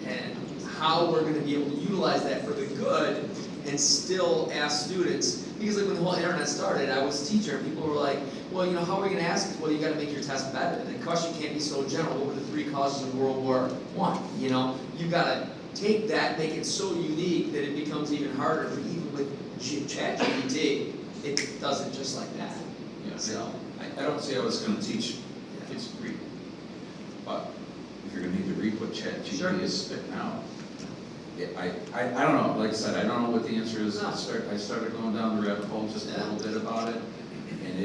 And how we're gonna be able to utilize that for the good and still ask students, because like when the whole internet started, I was a teacher, and people were like, well, how are we gonna ask it? Well, you gotta make your test better. And the question can't be so general. What were the 3 causes of World War I? You gotta take that, make it so unique that it becomes even harder. But even with ChatGPT, it does it just like that. Yeah, So I don't say I was gonna teach kids to read, but if you're gonna need to read what ChatGPT is spitting out, I don't know, like I said, I don't know what the answer is. No. I started going down the rabbit hole just a little bit about it, and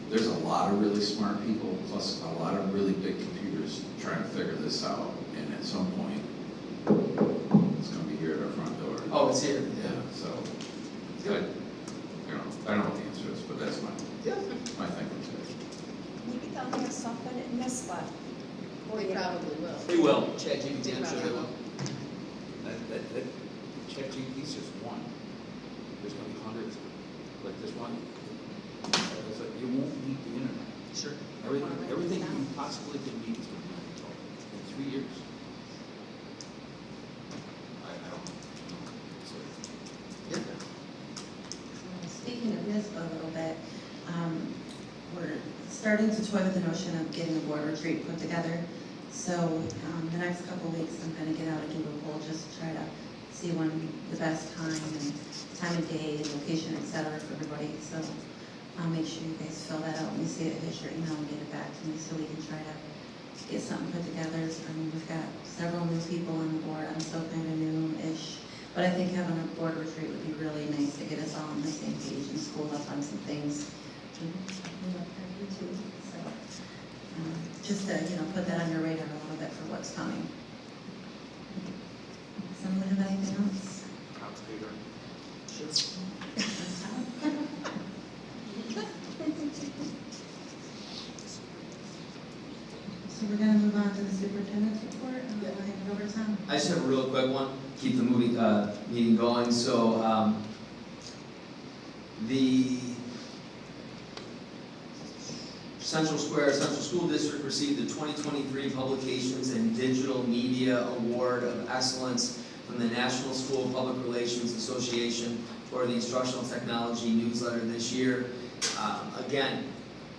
there's a lot of really smart people, plus a lot of really big computers trying to figure this out, and at some point, it's gonna be here at our front door. Oh, it's here. Yeah, so, good. I don't know what the answer is, but that's my thinking today. Maybe they'll have something in this one. They probably will. They will. ChatGPT, I'm sure they will. That ChatGPT is just one. There's gonna be hundreds, like this one. It's like, you won't need the internet. Sure. Everything you possibly can need is gonna be on your phone in 3 years. I don't know. So, Speaking of this a little bit, we're starting to toy with the notion of getting a board retreat put together. So the next couple of weeks, I'm going to get out a Google poll just to try to see when the best time of day, location, et cetera, for everybody. So I'll make sure you guys fill that out when you see it, hit your email and get it back to me so we can try to get something put together. We've got several new people on the board. I'm still kind of new-ish. But I think having a board retreat would be really nice to get us all on the same page and school up on some things. So, just to, put that on your radar a little bit for what's coming. Someone have anything else? So we're gonna move on to the superintendent's report. I'm gonna hand it over to Tom. I just have a real quick one, keep the meeting going. So, the Central School District received the 2023 Publications and Digital Media Award of Excellence from the National School Public Relations Association for the Instructional Technology newsletter this year. Again,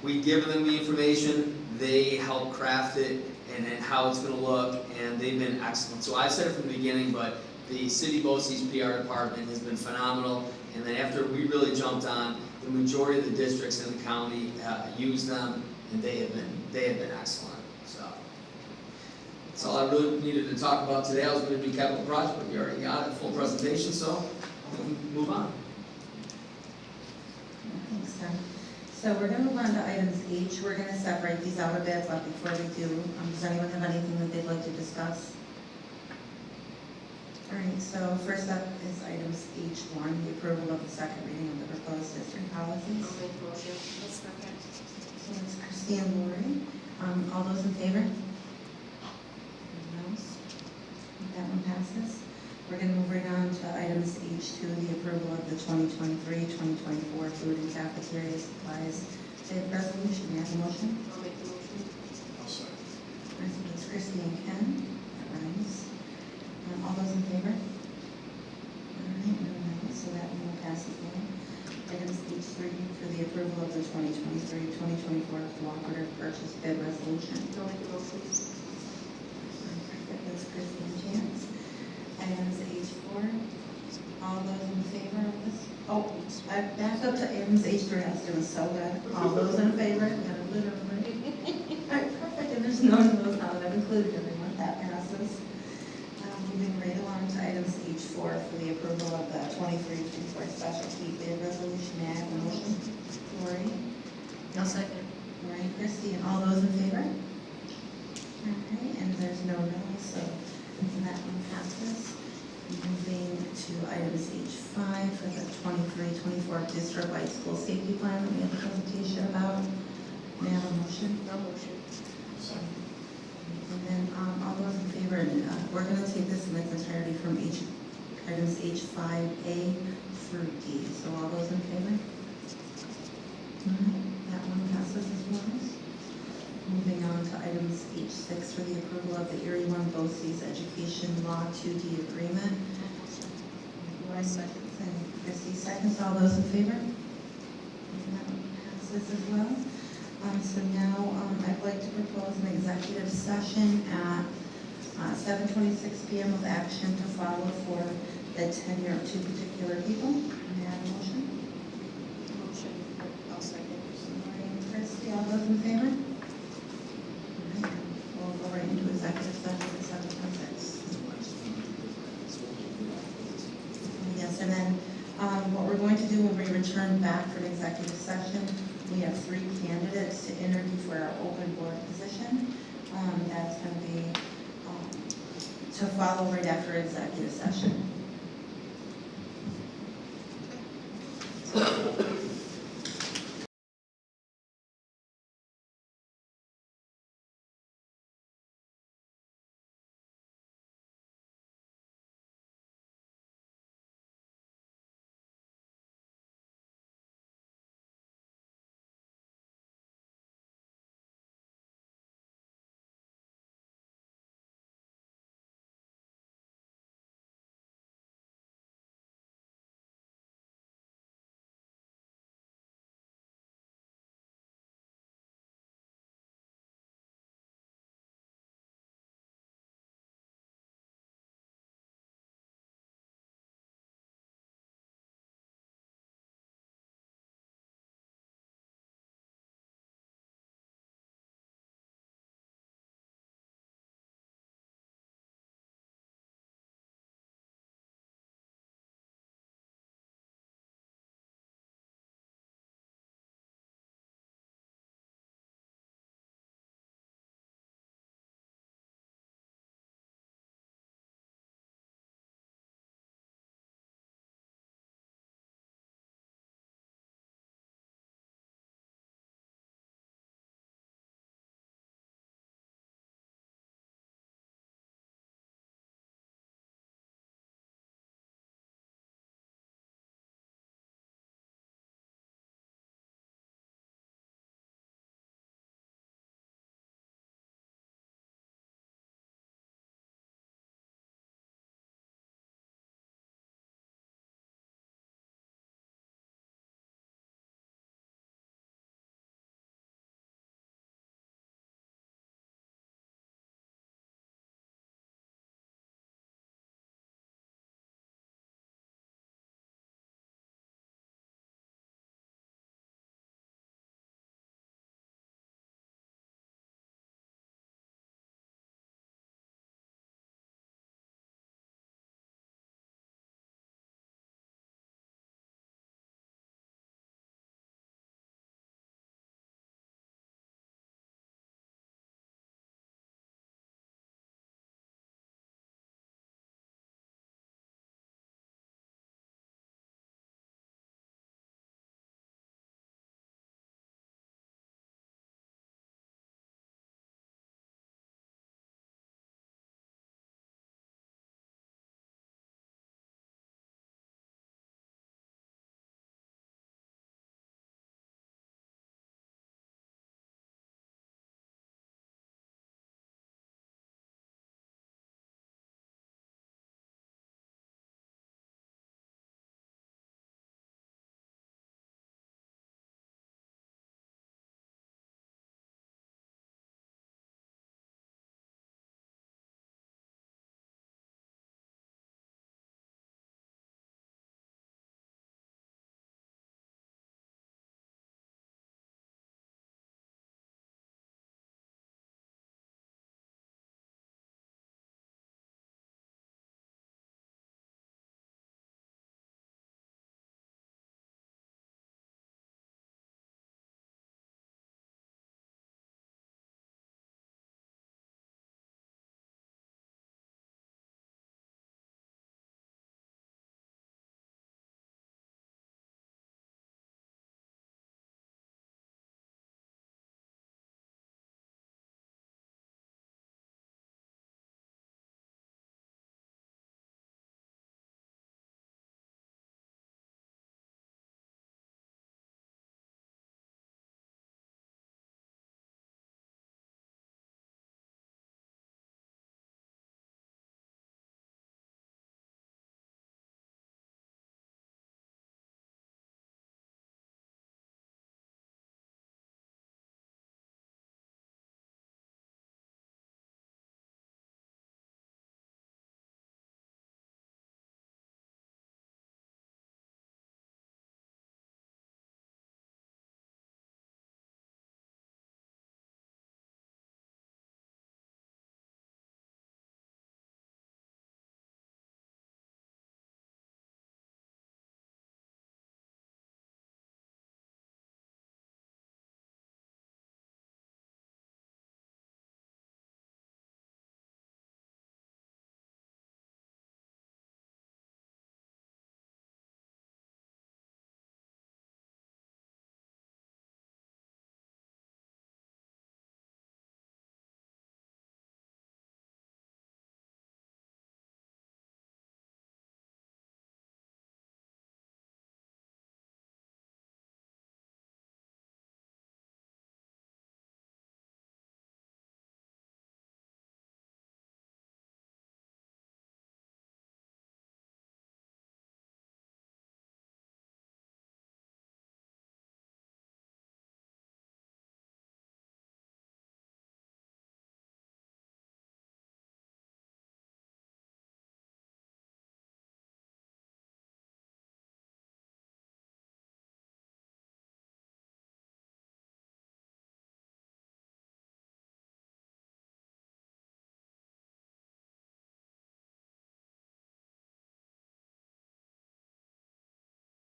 we've given them the information, they help craft it, and then how it's going to look, and they've been excellent. So I've said it from the beginning, but the City BOCES PR department has been phenomenal, and then after we really jumped on, the majority of the districts in the county use them, and they have been excellent. So that's all I really needed to talk about today. I was going to do capital project, but we already got it, full presentation, so we can move on. Thanks, Tom. So we're gonna move on to items H. We're gonna separate these out a bit, but before we do, does anyone have anything that they'd like to discuss? All right, so first up is items H1, the approval of the second reading of the proposed district policies. I'll make the motion. So it's Christie and Lori. All those in favor? Anyone else? That one passes. We're gonna move right on to items H2, the approval of the 2023-2024 food and cafeteria supplies bid resolution. May I have a motion? I'll make the motion. I'll second. That's Christie and Ken. That rhymes. All those in favor? All right, no, so that one will pass as well. Items H3 for the approval of the 2023-2024 cooperative purchase bid resolution. I'll make the motion. That's Christie and Chance. Items H4, all those in favor of this? Oh, I back up to items H3, I was doing so good. All those in favor? Got a little bit. All right, perfect, and there's none of those now that I've included everyone, that passes. Moving right along to items H4 for the approval of the 23-24 specialty bid resolution. May I have a motion? Lori? I'll second. Lori and Christie, and all those in favor? All right, and there's no no's, so that one passes. Moving to items H5 for the 23-24 district-wide school safety plan that we have a presentation about. May I have a motion? No motion. And then all those in favor, and we're going to take this in its entirety from items H5A through D. So all those in favor? All right, that one passes as well. Moving on to items H6 for the approval of the Erie One BOCES Education Law 2D agreement. I second. And Christie seconds. All those in favor? And that one passes as well. So now I'd like to propose an executive session at 7:26 p.m. with action to follow for the tenure of two particular people. May I have a motion? Motion. I'll second. Lori and Christie, all those in favor? All right, we'll go right into executive session at 7:26. Yes, and then what we're going to do when we return back from executive session, we have 3 candidates to interview for our open board position. That's going to be to follow right after executive session.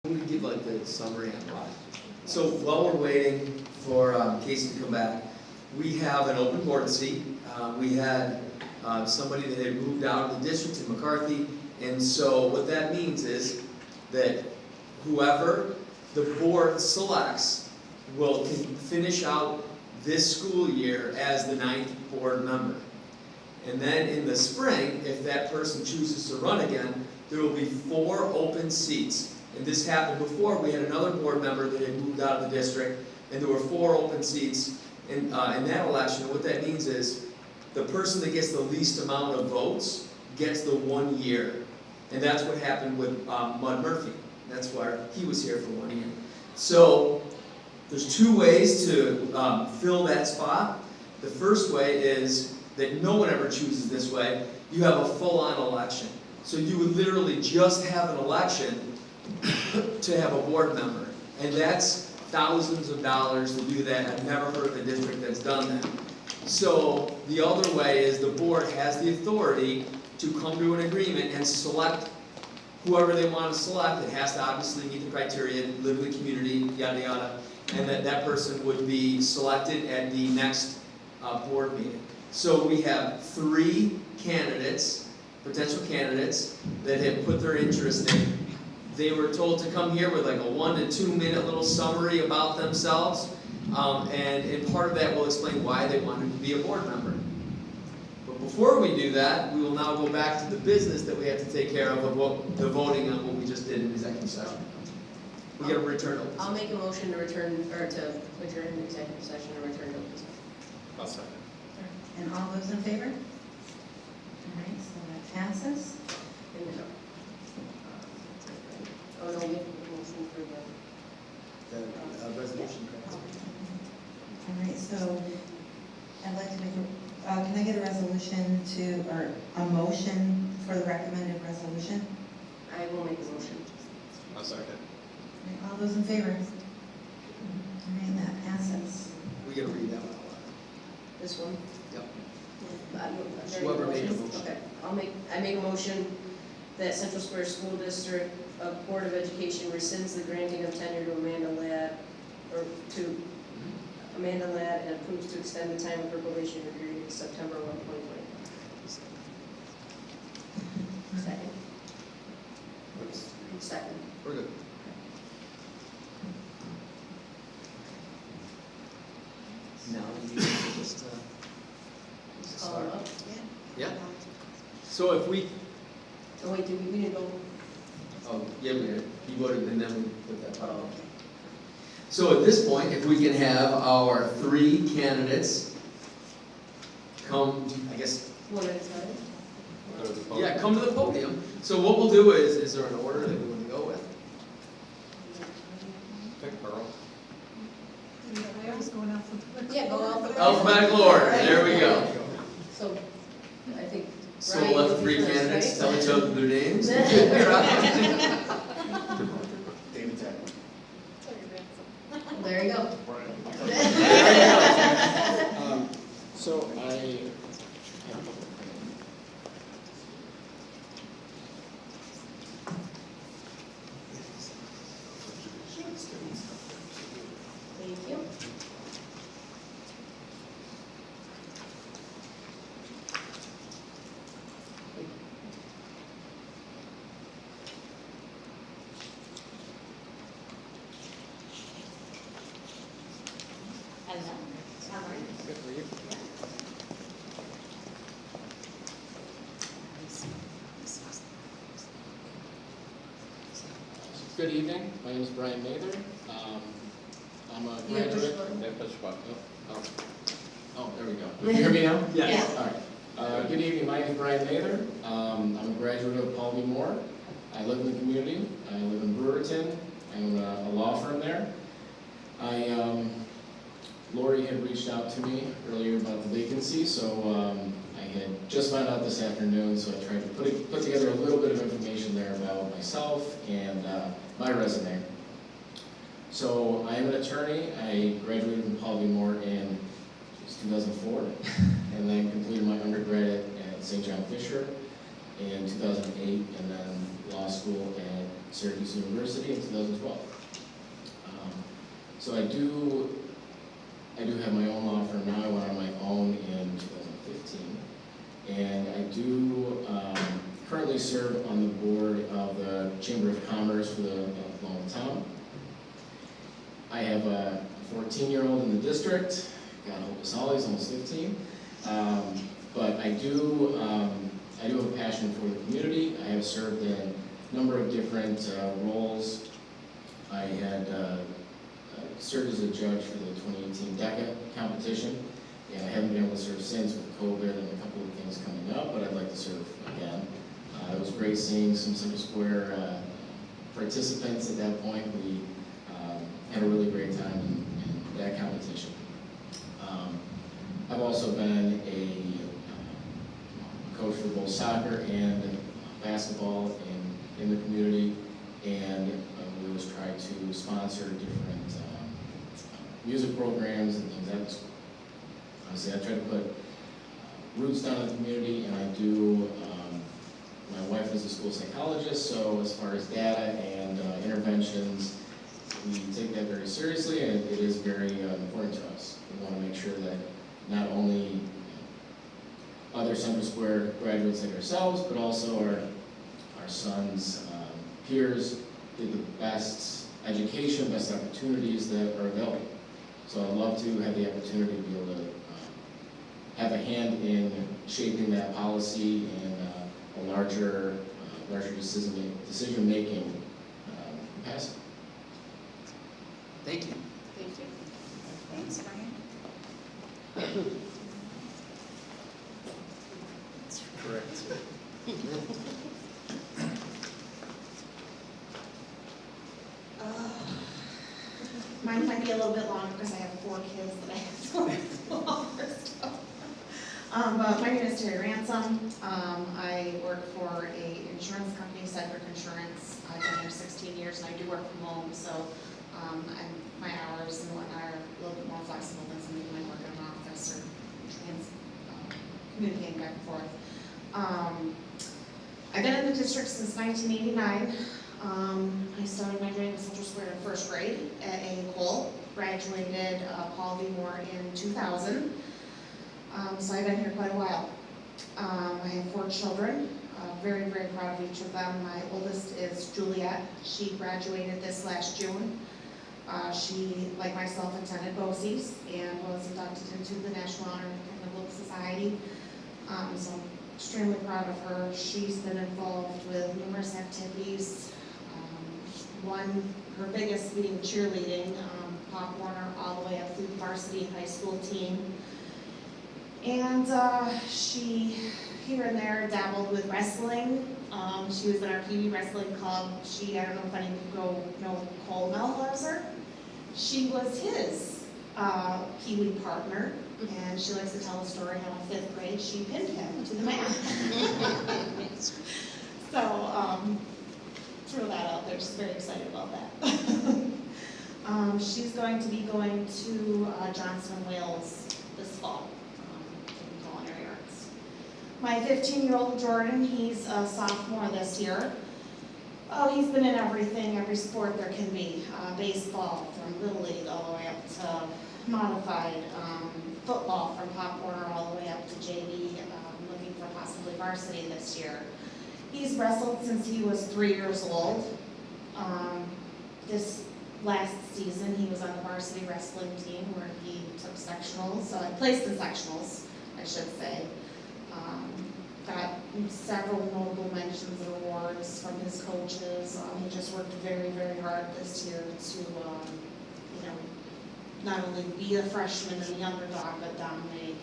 I'm gonna give like the summary on why. So while we're waiting for Casey to come back, we have an open board seat. We had somebody that had moved out of the district in McCarthy, and so what that means is that whoever the board selects will finish out this school year as the 9th board member. And then in the spring, if that person chooses to run again, there will be 4 open seats. And this happened before. We had another board member that had moved out of the district, and there were 4 open seats in that election. And what that means is the person that gets the least amount of votes gets the 1 year. And that's what happened with Mud Murphy. That's why he was here for 1 year. So there's 2 ways to fill that spot. The first way is that no one ever chooses this way. You have a full-on election. So you would literally just have an election to have a board member. And that's thousands of dollars to do that. I've never heard of a district that's done that. So the other way is the board has the authority to come to an agreement and select whoever they want to select. It has to obviously meet the criteria, live in the community, yada yada. And that person would be selected at the next board meeting. So we have 3 candidates, potential candidates, that have put their interest in. They were told to come here with like a 1 to 2 minute little summary about themselves. And part of that will explain why they wanted to be a board member. But before we do that, we will now go back to the business that we have to take care of the voting on what we just did in executive session. We get a return open. I'll make a motion to return, or to adjourn an executive session and return to open session. I'll second. And all those in favor? All right, so that passes. Oh, no, we have a motion for the. Resolution. All right, so I'd like to make can I get a resolution or a motion for the recommended resolution? I will make a motion. I'll second. All right, all those in favor? All right, that passes. We gotta read that one out loud. This one? Yep. Whoever made the motion. Okay, I make a motion that Central Square School District Board of Education rescinds the granting of tenure to Amanda Ladd, and approves to extend the time of her probationary period to September 1, 2020. Second. Second. We're good. Now you just Call them up. Yeah. So if we, Oh, wait, we didn't go? yeah, we did. You voted and then we put that part on. So at this point, if we can have our 3 candidates come, I guess. One at a time? Yeah, come to the podium. So what we'll do is there an order that we want to go with? Pick Pearl. Yeah, go alphabetical. Alphabetical order, there we go. So, I think. So Brian, we'll let you'll the be 3 first, candidates right? tell each other their names. David Tech. There you go. So Thank you. good for you. Good evening, my name is Brian Mather. I'm a You have graduate. push button? Yeah, push button. Oh, there we go. Can you hear me now? Yes. All right. Good evening, my name is Brian Mather. I'm a graduate of Paul B. Moore. I live in the community. I live in Brewerton. I own a law firm there. Lori had reached out to me earlier about the vacancy, so I had just found out this afternoon, so I tried to put together a little bit of information there about myself and my resume. So I am an attorney. I graduated from Paul B. Moore in 2004, and then completed my undergrad at St. John Fisher. in 2008, and then law school at Syracuse University in 2012. So I do have my own law firm now. I went on my own in 2015. And I do currently serve on the board of the Chamber of Commerce for the Lone Town. I have a 14-year-old in the district. God help us all, he's almost 15. But I do have a passion for the community. I have served in a number of different roles. I had served as a judge for the 2018 DECA competition, and I haven't been able to serve since with COVID and a couple of things coming up, but I'd like to serve again. It was great seeing some Central Square participants at that point. We had a really great time in that competition. I've also been a coach for both soccer and basketball in the community, and we always try to sponsor different music programs and things at the school. Honestly, I try to put roots down in the community, and I do, my wife is a school psychologist, so as far as data and interventions, we take that very seriously, and it is very important to us. We want to make sure that not only other Central Square graduates like ourselves, but also our sons' peers get the best education, best opportunities that are available. So I'd love to have the opportunity to be able to have a hand in shaping that policy and a larger decision-making capacity. Thank you. Thank you. Thanks, Brian. Correct. Mine might be a little bit longer because I have 4 kids that I have to go first. But my name is Terry Ransom. I work for a insurance company, Cedric Insurance. I've been there 16 years and I do work from home, so my hours and whatnot are a little bit more flexible than somebody who might work in an office or communicating back and forth. I've been in the district since 1989. I started my journey with Central Square in 1st grade at A. Cole, graduated Paul V. Moore in 2000. So I've been here quite a while. I have 4 children, very, very proud of each of them. My oldest is Juliet. She graduated this last June. She, like myself, attended BOCES and was inducted into the National Honor Technical Society. So I'm extremely proud of her. She's been involved with numerous activities. Her biggest being cheerleading, Pop Warner, all the way up through the varsity high school team. And she, here and there, dabbled with wrestling. She was in our PV wrestling club. I don't know if any people know Cole Melhauser. She was his Pee-wee partner, and she likes to tell the story how in 5th grade she pinned him to the mat. So, throw that out there, she's very excited about that. She's going to be going to Johnson & Wales this fall, in culinary arts. My 15-year-old Jordan, he's a sophomore this year. Oh, he's been in everything, every sport there can be. Baseball from Little League all the way up to modified, football from Pop Warner all the way up to JV, looking for possibly varsity this year. He's wrestled since he was 3 years old. This last season, he was on the varsity wrestling team where he took sectionals, placed in sectionals, I should say. Got several notable mentions and awards from his coaches. He just worked very, very hard this year to, not only be a freshman and the underdog, but dominate.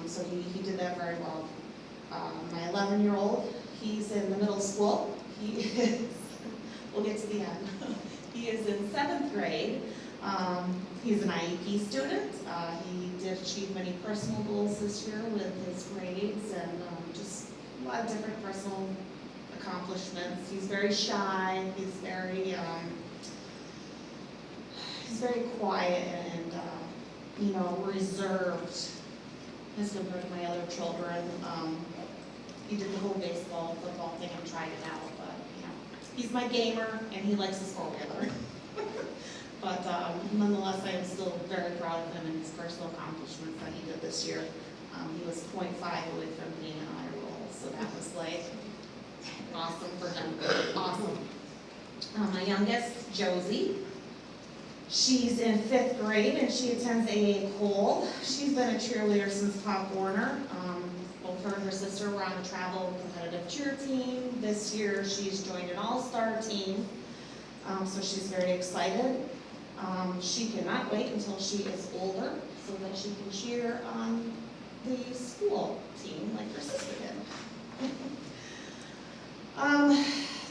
So he did that very well. My 11-year-old, he's in the middle school. He is, we'll get to the end. He is in 7th grade. He's an IEP student. He did achieve many personal goals this year with his grades and just a lot of different personal accomplishments. He's very shy. He's very quiet and reserved as compared to my other children. he did the whole baseball, football thing and tried it out, but, you know, he's my gamer and he likes his four-wheeler. But nonetheless, I am still very proud of him and his personal accomplishments that he did this year. He was 0.5 away from being an honor roll, so that was like awesome for him, awesome. My youngest, Josie, she's in 5th grade and she attends AA Cole. She's been a cheerleader since Pop Warner. Both her and her sister were on a travel competitive cheer team. This year she's joined an all-star team, so she's very excited. She cannot wait until she is older so that she can cheer on the school team like her sister did.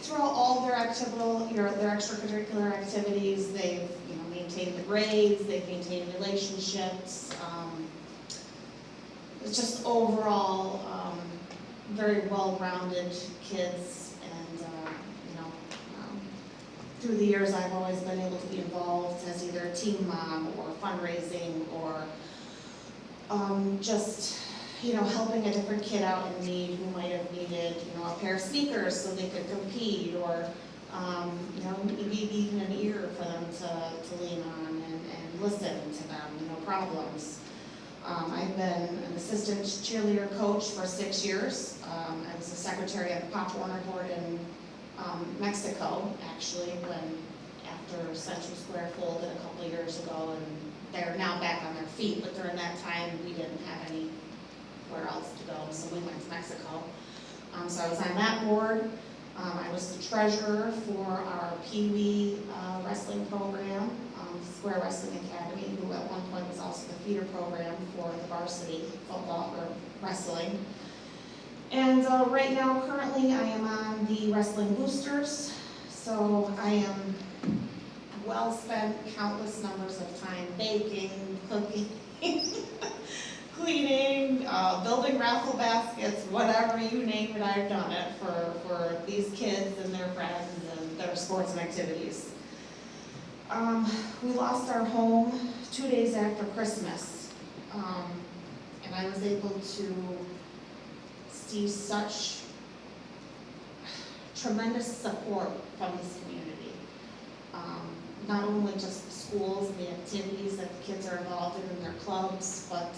Throughout all their extracurricular activities, they've maintained the grades, they've maintained relationships. It's just overall very well-rounded kids, and through the years I've always been able to be involved as either a team mom or fundraising or just helping a different kid out in need who might have needed a pair of sneakers so they could compete, or maybe even an ear for them to lean on and listen to them, problems. I've been an assistant cheerleader coach for 6 years. I was the secretary of the Pop Warner board in Mexico, actually, after Central Square folded a couple of years ago, and they're now back on their feet, but during that time we didn't have anywhere else to go, so we went to Mexico. So I was on that board. I was the treasurer for our Pee-wee wrestling program, Square Wrestling Academy, who at one point was also the feeder program for the varsity football or wrestling. And right now, currently, I am on the wrestling boosters, so I am well spent countless numbers of time baking, cooking, cleaning, building raffle baskets, whatever you name it, I've done it for these kids and their friends and their sports and activities. We lost our home 2 days after Christmas, and I was able to see such tremendous support from this community. Not only just the schools and the activities that the kids are involved in their clubs, but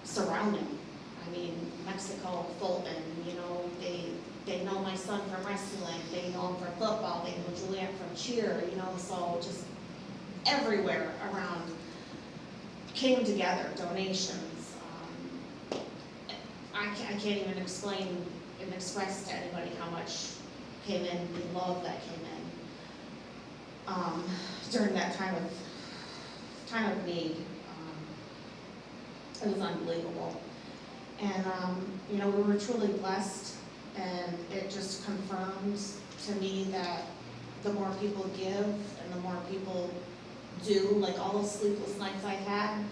surrounding. I mean, Mexico, Fulton, they know my son from wrestling, they know him from football, they know Juliet from cheer, so just everywhere around came together, donations. I can't even explain and express to anybody how much came in, the love that came in during that time of need. It was unbelievable. And we were truly blessed, and it just confirms to me that the more people give and the more people do, like all those sleepless nights I had,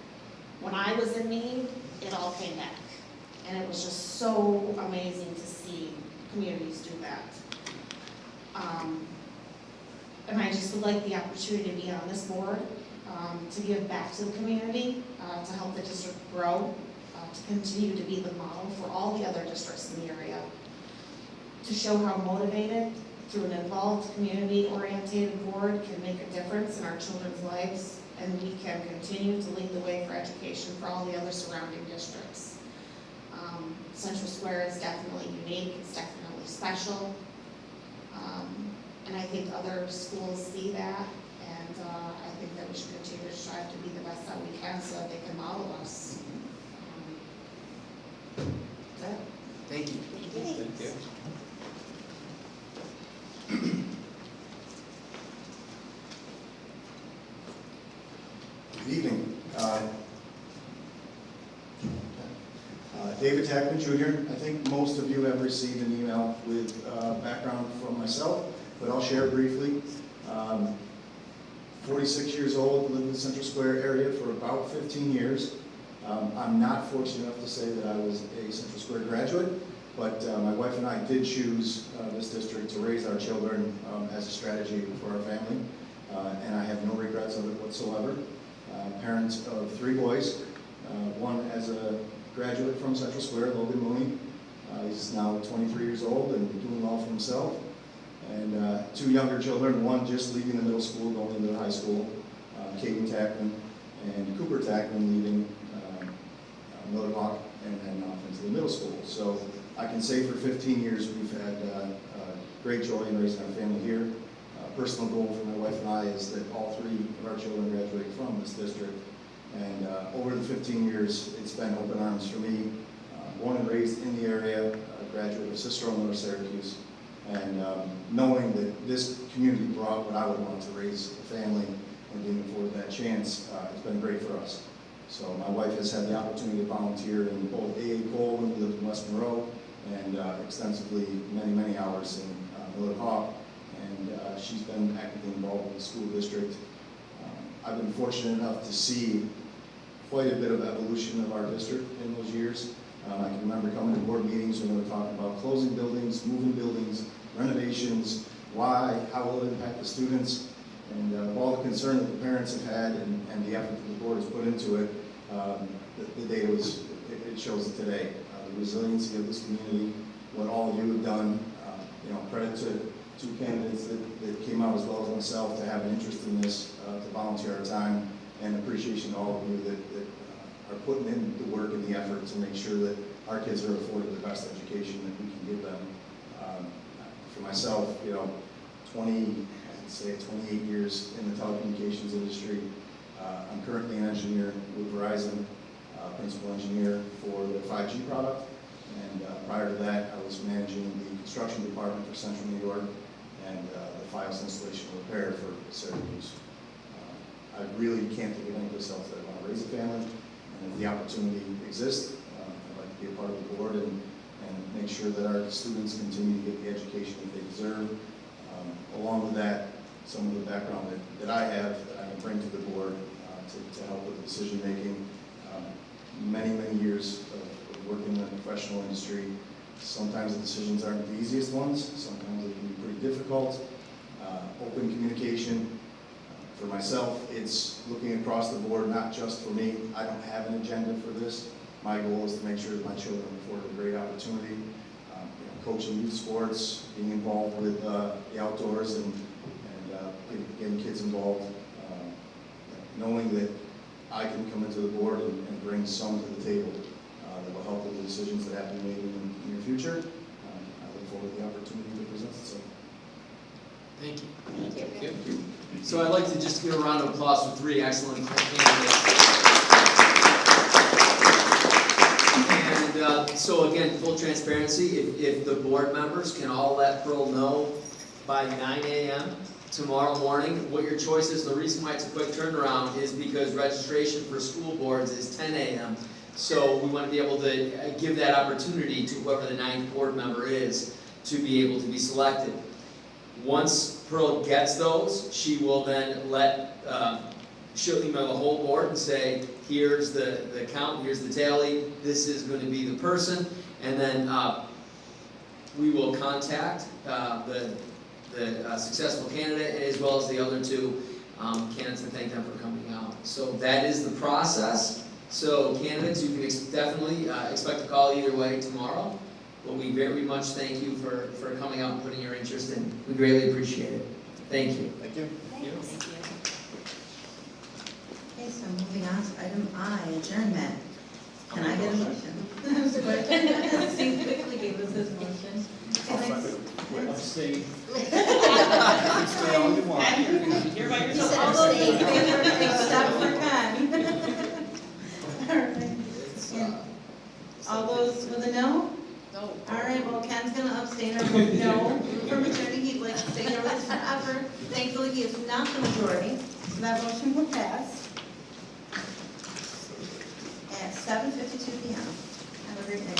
when I was in need, it all came back. And it was just so amazing to see communities do that. And I just would like the opportunity to be on this board, to give back to the community, to help the district grow, to continue to be the model for all the other districts in the area, to show how motivated, through an involved, community-oriented board, can make a difference in our children's lives, and we can continue to lead the way for education for all the other surrounding districts. Central Square is definitely unique, it's definitely special, and I think other schools see that, and I think that we should continue to strive to be the best that we can so that they can model us. That's it. Thank you. Thank you. Good evening. David Tackman Jr. I think most of you have received an email with background from myself, but I'll share briefly. 46 years old, lived in the Central Square area for about 15 years. I'm not fortunate enough to say that I was a Central Square graduate, but my wife and I did choose this district to raise our children as a strategy for our family, and I have no regrets of it whatsoever. Parent of 3 boys, one as a graduate from Central Square, Logan Mooney, He's now 23 years old and doing well for himself. And 2 younger children, one just leaving the middle school, going into the high school, Caden Tackman and Cooper Tackman leaving Miller Hawk and heading off into the middle school. So I can say for 15 years we've had great joy in raising our family here. Personal goal for my wife and I is that all 3 of our children graduate from this district. And over the 15 years, it's been open arms for me. Born and raised in the area, a graduate of Cicero, North Syracuse. And knowing that this community brought what I would want to raise a family and being afforded that chance, it's been great for us. So my wife has had the opportunity to volunteer in both AA Cole when we lived in West Monroe, and extensively many hours in Miller Hawk. And she's been actively involved in the school district. I've been fortunate enough to see quite a bit of evolution of our district in those years. I can remember coming to board meetings when they were talking about closing buildings, moving buildings, renovations, why, how will it impact the students, and all the concern that the parents have had and the effort that the board has put into it. The data it shows it today. The resiliency of this community, what all of you have done. Credit to 2 candidates that came out as well as myself to have an interest in this, to volunteer our time, and appreciation to all of you that are putting in the work and the effort to make sure that our kids are afforded the best education that we can give them. For myself, 28 years in the telecommunications industry. I'm currently an engineer with Verizon, principal engineer for the 5G product. And prior to that, I was managing the construction department for Central New York and the FiOS installation and repair for Syracuse. I really can't think of any place else that I want to raise a family, and if the opportunity exists, I'd like to be a part of the board and make sure that our students continue to get the education that they deserve. Along with that, some of the background that I have that I can bring to the board to help with decision making. Many years of working in the professional industry. Sometimes the decisions aren't the easiest ones. Sometimes it can be pretty difficult. Open communication. For myself, it's looking across the board, not just for me. I don't have an agenda for this. My goal is to make sure that my children are afforded a great opportunity. Coaching youth sports, being involved with the outdoors, and getting kids involved. Knowing that I can come into the board and bring some to the table that will help with the decisions that have to be made in the near future. I look forward to the opportunity that presents itself. Thank you. Thank you. So I'd like to just give a round of applause for 3 excellent candidates. And so again, full transparency, if the board members can all let Pearl know by 9 a.m. tomorrow morning what your choice is. The reason why it's a quick turnaround is because registration for school boards is 10 a.m. So we want to be able to give that opportunity to whoever the 9th board member is to be able to be selected. Once Pearl gets those, she will then she'll email the whole board and say, here's the count, here's the tally, this is going to be the person, and then we will contact the successful candidate as well as the other 2 candidates and thank them for coming out. So that is the process. So candidates, you can definitely expect a call either way tomorrow. But we very much thank you for coming out and putting your interest in. We greatly appreciate it. Thank you. Thank you. Thanks. Okay, so moving on to item I, adjournment. Can I get a motion? Steve quickly gave us his motion. Stay. Stay all you want. You're by yourself. All those in favor, except for Ken. All those with a no? No. All right, well, Ken's gonna abstain or vote no for majority. He'd like to stay here with us forever. Thankfully, he is not the majority, so that motion will pass at 7:52 p.m. Have a great night.